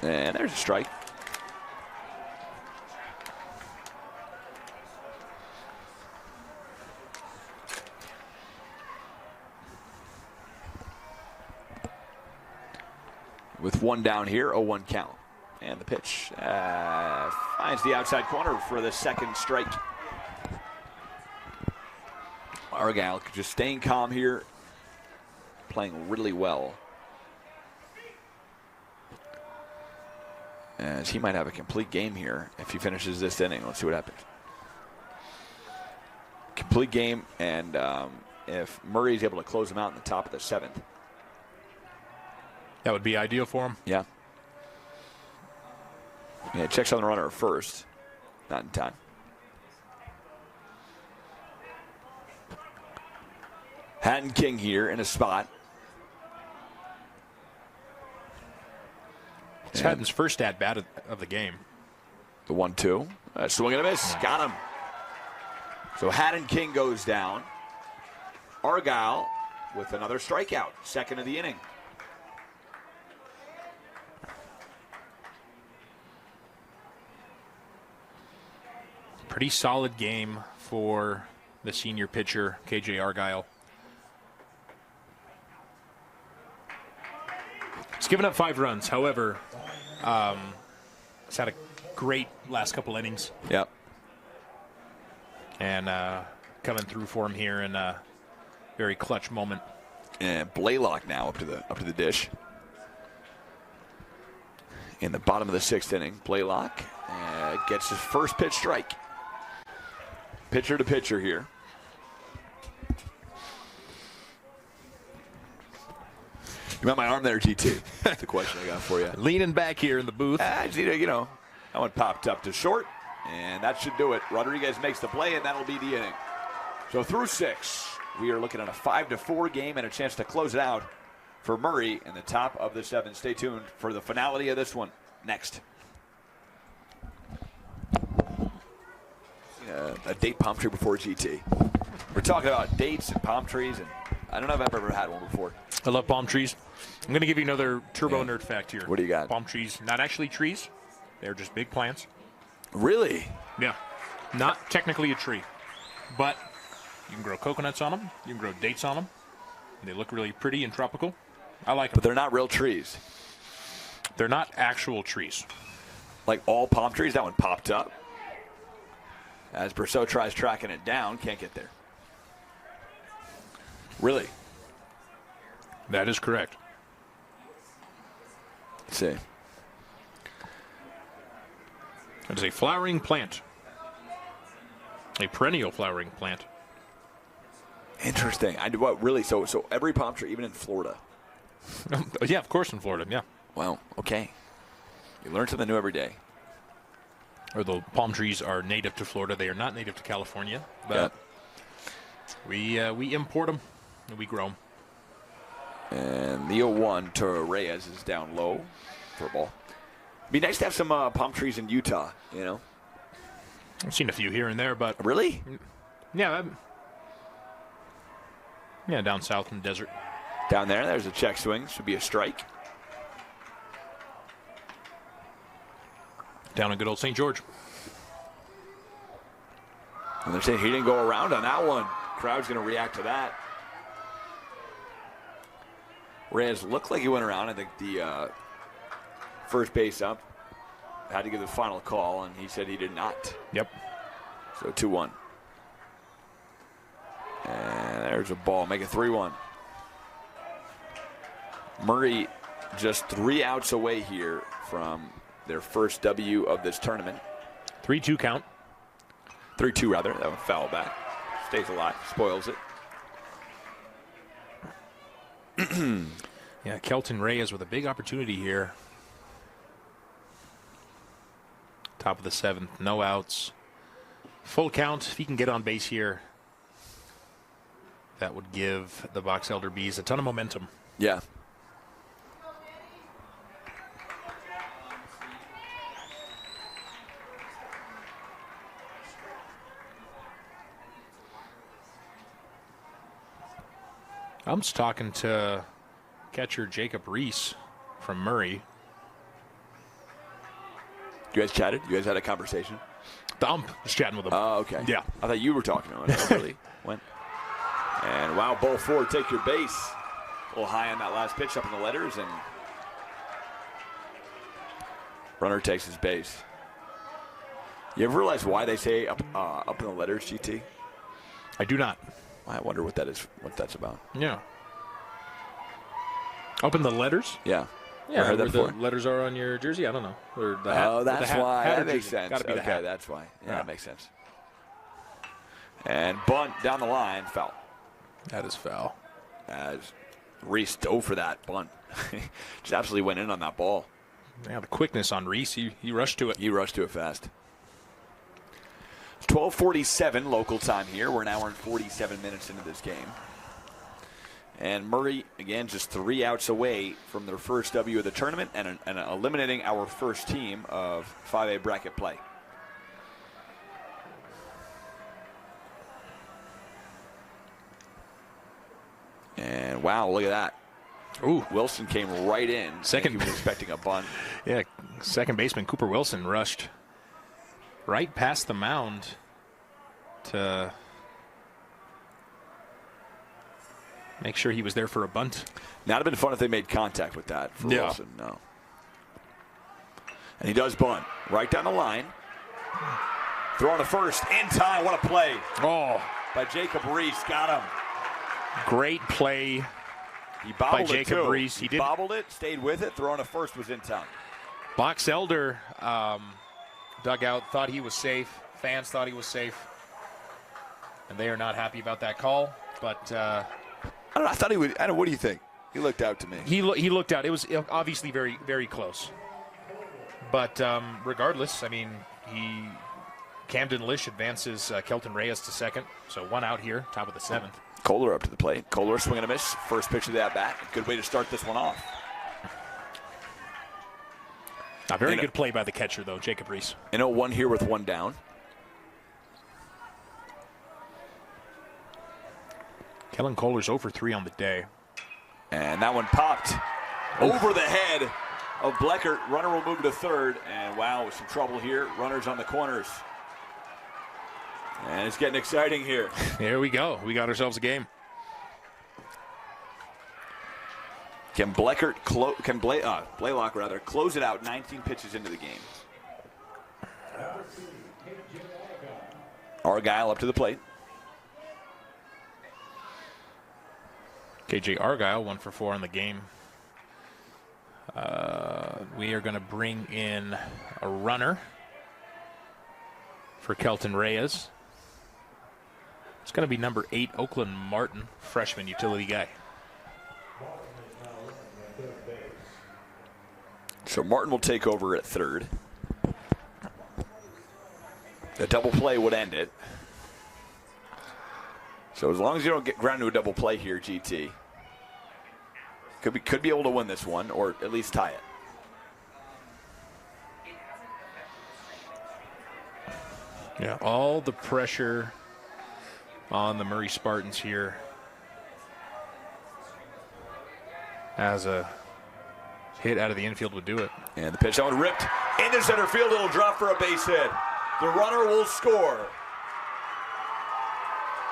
And there's a strike. With one down here, 0-1 count. And the pitch finds the outside corner for the second strike. Argyle just staying calm here, playing really well. As he might have a complete game here if he finishes this inning. Let's see what happens. Complete game, and if Murray is able to close him out in the top of the seventh. That would be ideal for him. Yeah. Yeah, checks on the runner at first. Not in time. Hatton King here in a spot. It's Hatton's first at-bat of the game. The 1-2. Swing and a miss. Got him. So Hatton King goes down. Argyle with another strikeout. Second of the inning. Pretty solid game for the senior pitcher, KJ Argyle. He's given up 5 runs. However, he's had a great last couple innings. Yep. And coming through for him here in a very clutch moment. And Blaylock now up to the dish. In the bottom of the 6th inning, Blaylock gets his first pitch strike. Pitcher to pitcher here. You got my arm there, GT. That's the question I got for you. Leaning back here in the booth. I want popped up to short. And that should do it. Rodriguez makes the play, and that'll be the inning. So through 6, we are looking at a 5-4 game and a chance to close it out for Murray in the top of the 7th. Stay tuned for the finality of this one next. A date palm tree before GT. We're talking about dates and palm trees, and I don't know if I've ever had one before. I love palm trees. I'm going to give you another turbo nerd fact here. What do you got? Palm trees, not actually trees. They're just big plants. Really? Yeah. Not technically a tree. But you can grow coconuts on them. You can grow dates on them. They look really pretty and tropical. I like them. But they're not real trees. They're not actual trees. Like all palm trees? That one popped up. As Berceau tries tracking it down, can't get there. Really? That is correct. Let's see. It is a flowering plant. A perennial flowering plant. Interesting. What really? So every palm tree, even in Florida. Yeah, of course in Florida, yeah. Well, okay. You learn something new every day. Or the palm trees are native to Florida. They are not native to California. But we import them and we grow them. And the 0-1 to Reyes is down low for a ball. Be nice to have some palm trees in Utah, you know? I've seen a few here and there, but... Really? Yeah. Yeah, down south in the desert. Down there's a check swing. Should be a strike. Down in good old St. George. And they're saying he didn't go around on that one. Crowd's going to react to that. Reyes looked like he went around. I think the first base up had to give the final call, and he said he did not. Yep. So 2-1. And there's a ball. Make it 3-1. Murray just 3 outs away here from their first W of this tournament. 3-2 count. 3-2 rather. That one foul back. Stays alive. Spoils it. Yeah, Kelton Reyes with a big opportunity here. Top of the 7th. No outs. Full count. If he can get on base here, that would give the Box Elder Bees a ton of momentum. Yeah. I'm just talking to catcher Jacob Reese from Murray. You guys chatted? You guys had a conversation? The ump was chatting with him. Oh, okay. Yeah. I thought you were talking to him. I really went. And wow, ball 4, take your base. A little high on that last pitch up in the letters, and runner takes his base. You ever realize why they say up in the letters, GT? I do not. I wonder what that's about. Yeah. Up in the letters? Yeah. Yeah, heard that where before. the letters are on your jersey? I don't know. Or the hat, Oh, that's why. hat or That makes jersey. sense. Gotta be the Okay, hat. that's why. Yeah, that makes sense. And bunt down the line, foul. That is foul. As Reese dove for that bunt. Just absolutely went in on that ball. Yeah, the quickness on Reese. He rushed to it. He rushed to it fast. 12:47 local time here. We're an hour and 47 minutes into this game. And Murray, again, just 3 outs away from their first W of the tournament and eliminating our first team of 5A bracket play. And wow, look at that. Ooh. Wilson came right in. Second. He was expecting a bunt. Yeah, second baseman Cooper Wilson rushed right past the mound to make sure he was there for a bunt. Now, it'd have been fun if they made contact with that for Yeah. Wilson. No. And he does bunt right down the line. Throwing to first in time. What a play Oh, by Jacob Reese. Got him. great play. He bobbled By it Jacob too. Reese. He did- bobbled it, stayed with it. Throwing to first was in time. Box Elder dugout thought he was safe. Fans thought he was safe. And they are not happy about that call. But I don't know. I thought he would. I don't know. What do you think? He looked out to me. he looked out. It was obviously very, very close. But regardless, I mean, Camden Lish advances Kelton Reyes to second. So 1 out here, top of the 7th. Kohler up to the plate. Kohler swing and a miss. First pitch of that bat. Good way to start this one off. A very good play by the catcher, though, Jacob Reese. In 0-1 here with 1 down. Kellen Kohler's 0 for 3 on the day. And that one popped over the head of Bleckert. Runner will move to third. And wow, with some trouble here. Runners on the corners. And it's getting exciting here. Here we go. We got ourselves a game. Can Bleckert Blaylock rather close it out 19 pitches into the game? Argyle up to the plate. KJ Argyle 1 for 4 on the game. We are going to bring in a runner for Kelton Reyes. It's going to be number 8, Oakland Martin, freshman utility guy. So Martin will take over at third. The double play would end it. So as long as you don't get ground to a double play here, GT, could be able to win this one or at least tie it. Yeah, all the pressure on the Murray Spartans here as a hit out of the infield would do it. And the pitch, that one ripped into center field. It'll drop for a base hit. The runner will score.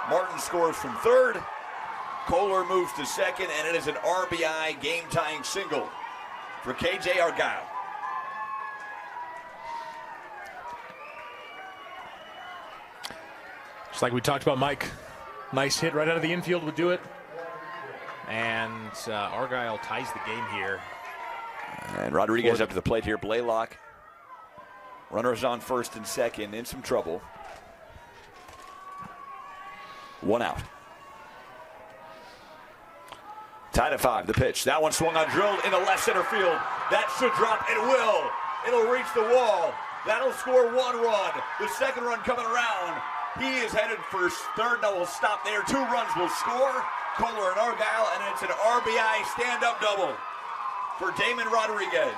Martin scores from third. Kohler moves to second, and it is an RBI game-tying single for KJ Argyle. Just like we talked about, Mike. Nice hit right out of the infield would do it. And Argyle ties the game here. And Rodriguez up to the plate here. Blaylock. Runners on first and second, in some trouble. 1 out. Tied at 5, the pitch. That one swung on, drilled into left center field. That should drop, it will. It'll reach the wall. That'll score 1 run. The second run coming around. He is headed for third, no, will stop there. 2 runs will score. Kohler and Argyle, and it's an RBI stand-up double for Damon Rodriguez.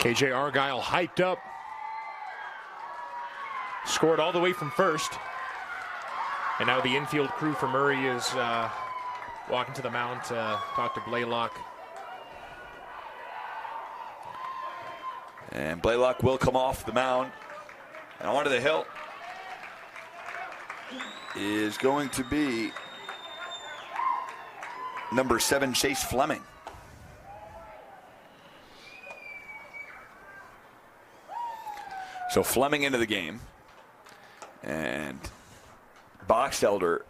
KJ Argyle hyped up. Scored all the way from first. And now the infield crew for Murray is walking to the mound to talk to Blaylock. And Blaylock will come off the mound. And onto the hill is going to be number 7, Chase Fleming. So Fleming into the game. And Boxelder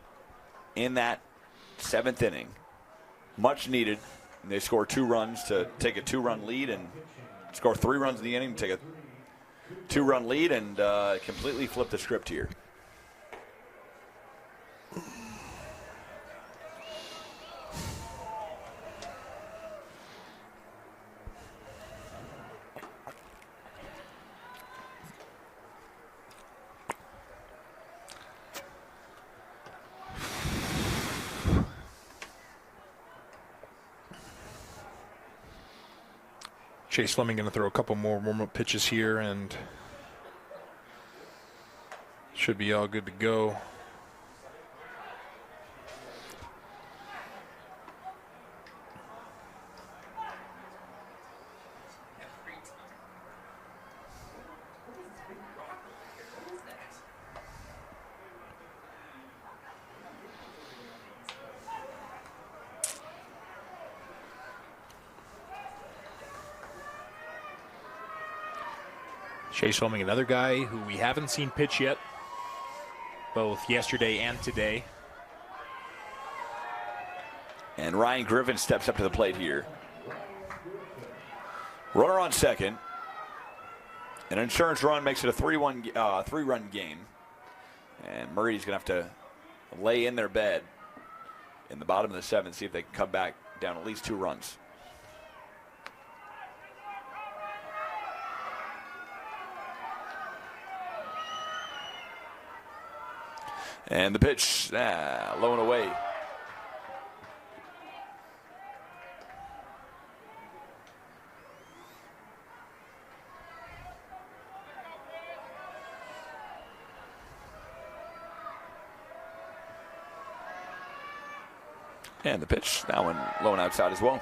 in that 7th inning. Much needed. And they score 2 runs to take a 2-run lead and score 3 runs in the inning to take a 2-run lead and completely flip the script here. Chase Fleming going to throw a couple more warm-up pitches here and should be all good to go. Chase Fleming, another guy who we haven't seen pitch yet, both yesterday and today. And Ryan Griffin steps up to the plate here. Runner on second. An insurance run makes it a 3-run game. And Murray's going to have to lay in their bed in the bottom of the 7th, see if they can come back down at least 2 runs. And the pitch, low and away. And the pitch, that one low and outside as well.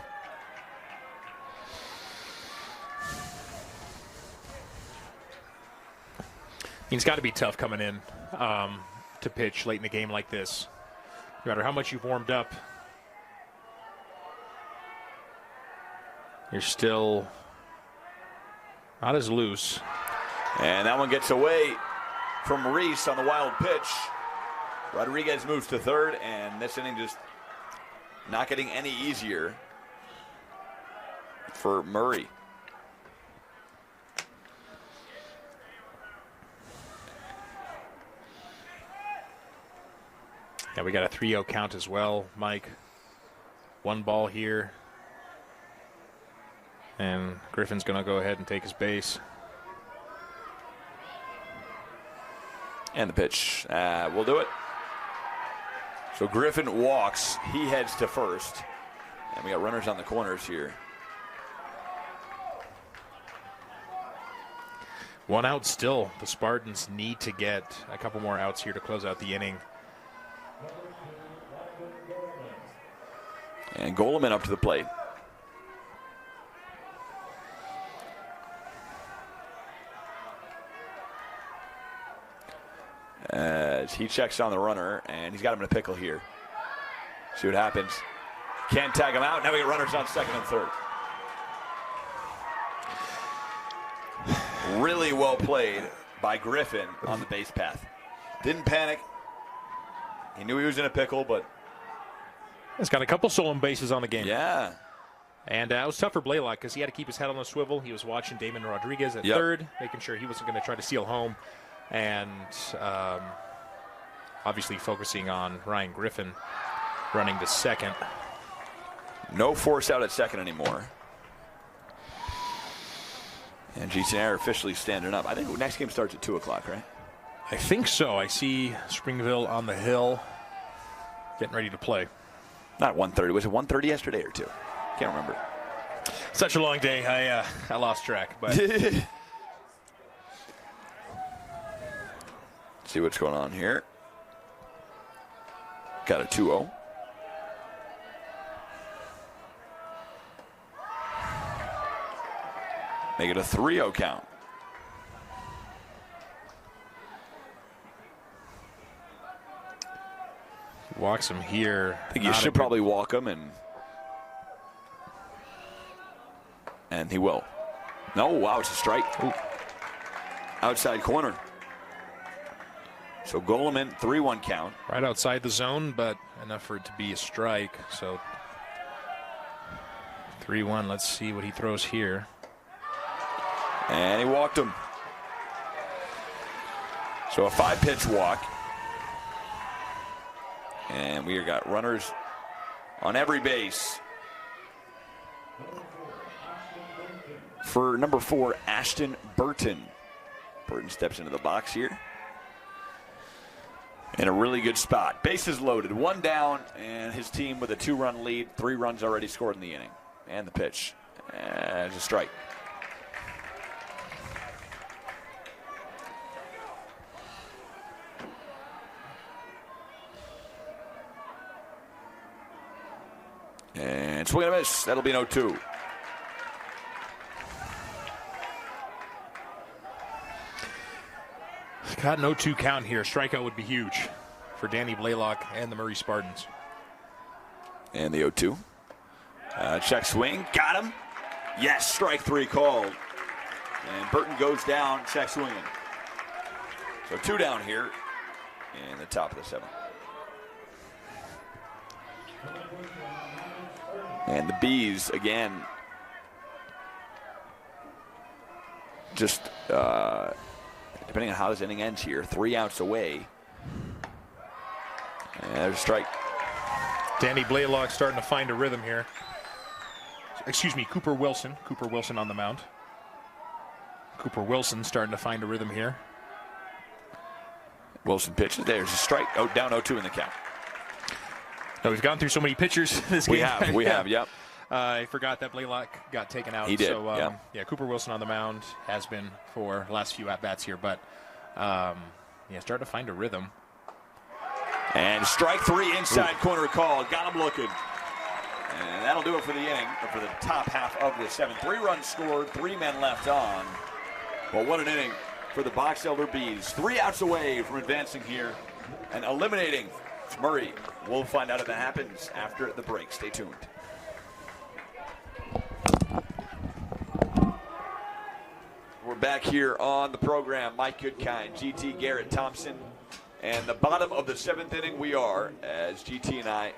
It's got to be tough coming in to pitch late in a game like this. No matter how much you've warmed up, you're still not as loose. And that one gets away from Reese on the wild pitch. Rodriguez moves to third, and this inning just not getting any easier for Murray. Yeah, we got a 3-0 count as well, Mike. One ball here. And Griffin's going to go ahead and take his base. And the pitch will do it. So Griffin walks. He heads to first. And we got runners on the corners here. One out still. The Spartans need to get a couple more outs here to close out the inning. And Goleman up to the plate. As he checks on the runner, and he's got him in a pickle here. See what happens. Can't tag him out. Now we get runners on second and third. Really well played by Griffin on the base path. Didn't panic. He knew he was in a pickle, but he's got a couple stolen bases on the game. yeah. And it was tough for Blaylock because he had to keep his head on the swivel. He was watching Damon Rodriguez at third, making sure he wasn't going to try to steal home. And obviously focusing on Ryan Griffin running to second. No force out at second anymore. And GTN officially standing up. I think the next game starts at 2 o'clock, right? I think so. I see Springville on the hill getting ready to play. Not 1:30. Was it 1:30 yesterday or 2? Can't remember. Such a long day. I lost track. But see what's going on here. Got a 2-0. Make it a 3-0 count. walks him here. I think you should probably walk him, and he will. No, wow, it's a strike. Ooh. Outside corner. So Goleman, 3-1 count. Right outside the zone, but enough for it to be a strike. So 3-1. Let's see what he throws here. And he walked him. So a 5-pitch walk. And we got runners on every base. For number 4, Ashton Burton. Burton steps into the box here. In a really good spot. Bases loaded, 1 down, and his team with a 2-run lead. 3 runs already scored in the inning. And the pitch. And it's a strike. And swing and a miss. That'll be an 0-2. Got an 0-2 count here. Strikeout would be huge for Danny Blaylock and the Murray Spartans. And the 0-2. Check swing. Got him. Yes, strike 3 called. And Burton goes down, check swinging. So 2 down here in the top of the 7th. And the Bees, again, just depending on how this inning ends here, 3 outs away. And there's a strike. Danny Blaylock starting to find a rhythm here. Excuse me, Cooper Wilson. Cooper Wilson on the mound. Cooper Wilson starting to find a rhythm here. Wilson pitches. There's a strike. Oh, down 0-2 in the count. No, we've gone through so many pitchers this game. We have, yep. I forgot that Blaylock got taken out. He did, So, Cooper Wilson on the mound has been for the last few at-bats here. But, starting to find a rhythm. And strike 3 inside corner call. Got him looking. And that'll do it for the inning, or for the top half of the 7th. 3 runs scored, 3 men left on. Well, what an inning for the Box Elder Bees. 3 outs away from advancing here and eliminating Murray. We'll find out if that happens after the break. Stay tuned. We're back here on the program. Mike Goodkind, GT, Garrett Thompson. And the bottom of the 7th inning we are, as GT and I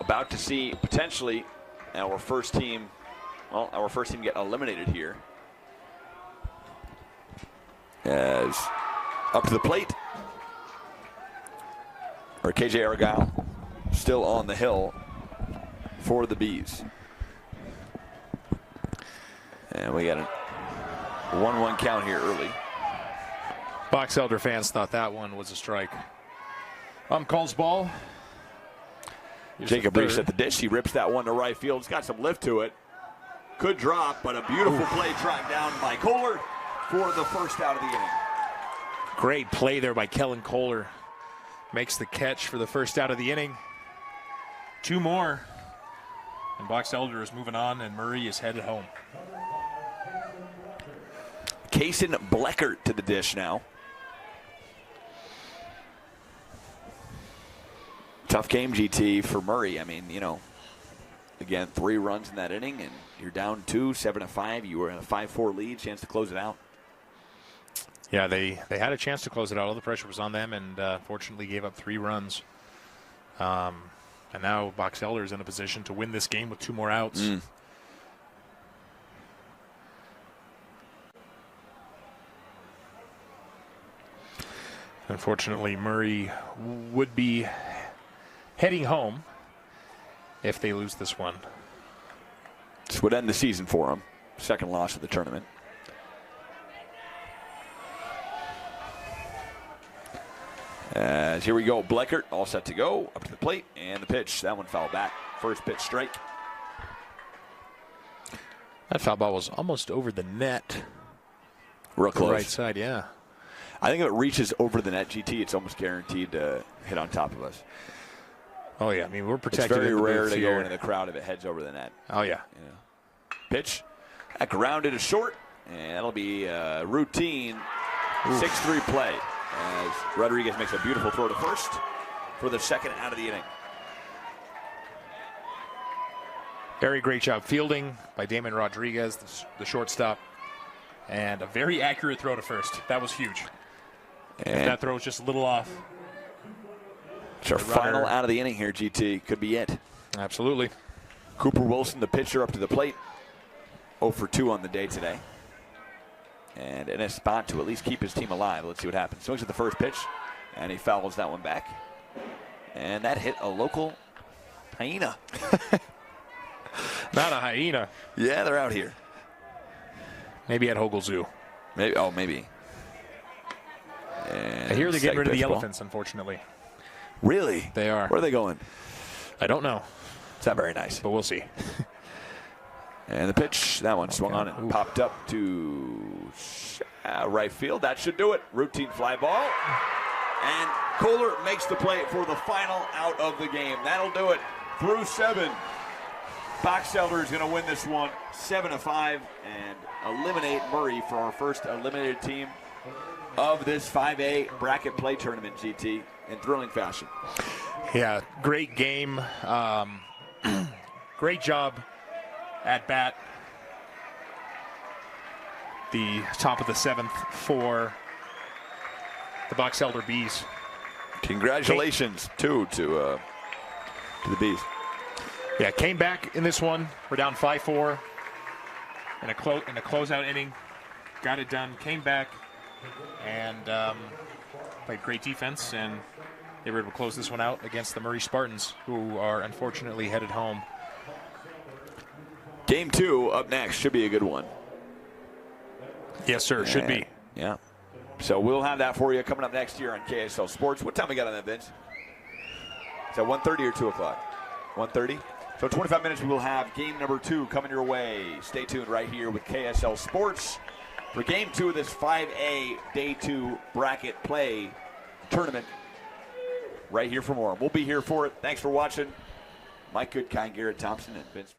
about to see potentially our first team get eliminated here. As up to the plate, or KJ Argyle still on the hill for the Bees. And we got a 1-1 count here early. Box Elder fans thought that one was a strike. Calls ball. Here's Jacob Reese at the dish. He rips that one to right field. It's got some lift to it. Could drop, but a beautiful play tracked down by Kohler for the first out of the inning. Great play there by Kellen Kohler. Makes the catch for the first out of the inning. 2 more. And Box Elder is moving on, and Murray is headed home. Kaysen Bleckert to the dish now. Tough game, GT, for Murray. I mean, again, 3 runs in that inning, and you're down 2, 7-5. You were in a 5-4 lead, chance to close it out. Yeah, they had a chance to close it out. All the pressure was on them, and fortunately gave up 3 runs. And now Box Elder is in a position to win this game with 2 more outs. Unfortunately, Murray would be heading home if they lose this one. This would end the season for them. Second loss of the tournament. As here we go, Bleckert all set to go, up to the plate, and the pitch. That one fouled back. First pitch strike. That foul ball was almost over the net. Real close. The right side, yeah. I think if it reaches over the net, GT, it's almost guaranteed to hit on top of us. Oh, yeah. I mean, we're protected. It's very in the rare booth to here. go into the crowd if it heads over the net. Oh, yeah. Pitch. That grounded is short, and that'll be routine 6-3 play as Rodriguez makes a beautiful throw to first for the second out of the inning. Very great job fielding by Damon Rodriguez, the shortstop, and a very accurate throw to first. That was huge. And if that throw was just a little off. It's our final out of the inning here, GT. Could be it. Absolutely. Cooper Wilson, the pitcher, up to the plate. 0 for 2 on the day today. And in a spot to at least keep his team alive. Let's see what happens. Swings at the first pitch, and he fouls that one back. And that hit a local hyena. Not a hyena. Yeah, they're out here. Maybe at Hogle Zoo. Maybe. Oh, maybe. And I hear they're getting rid of the ball. elephants, unfortunately. Really? They are. Where are they going? I don't know. It's not very nice. But we'll see. And the pitch, that one swung on and popped up to right field. That should do it. Routine fly ball. And Kohler makes the play for the final out of the game. That'll do it through 7. Box Elder is going to win this one 7-5 and eliminate Murray for our first eliminated team of this 5A bracket play tournament, GT, in thrilling fashion. Yeah, great game. Great job at bat. The top of the 7th for the Box Elder Bees. Congratulations, to the Bees. Yeah, came back in this one. We're down 5-4 in a closeout inning. Got it done. Came back and played great defense, and they were able to close this one out against the Murray Spartans, who are unfortunately headed home. Game 2 up next should be a good one. Yes, sir. Should be. Yeah. So we'll have that for you coming up next year on KSL Sports. What time we got on that, Vince? Is that 1:30 or 2 o'clock? 1:30? So 25 minutes we will have game number 2 coming your way. Stay tuned right here with KSL Sports for game 2 of this 5A Day 2 bracket play tournament. Right here for more. We'll be here for it. Thanks for watching. Mike Goodkind, Garrett Thompson, and Vince.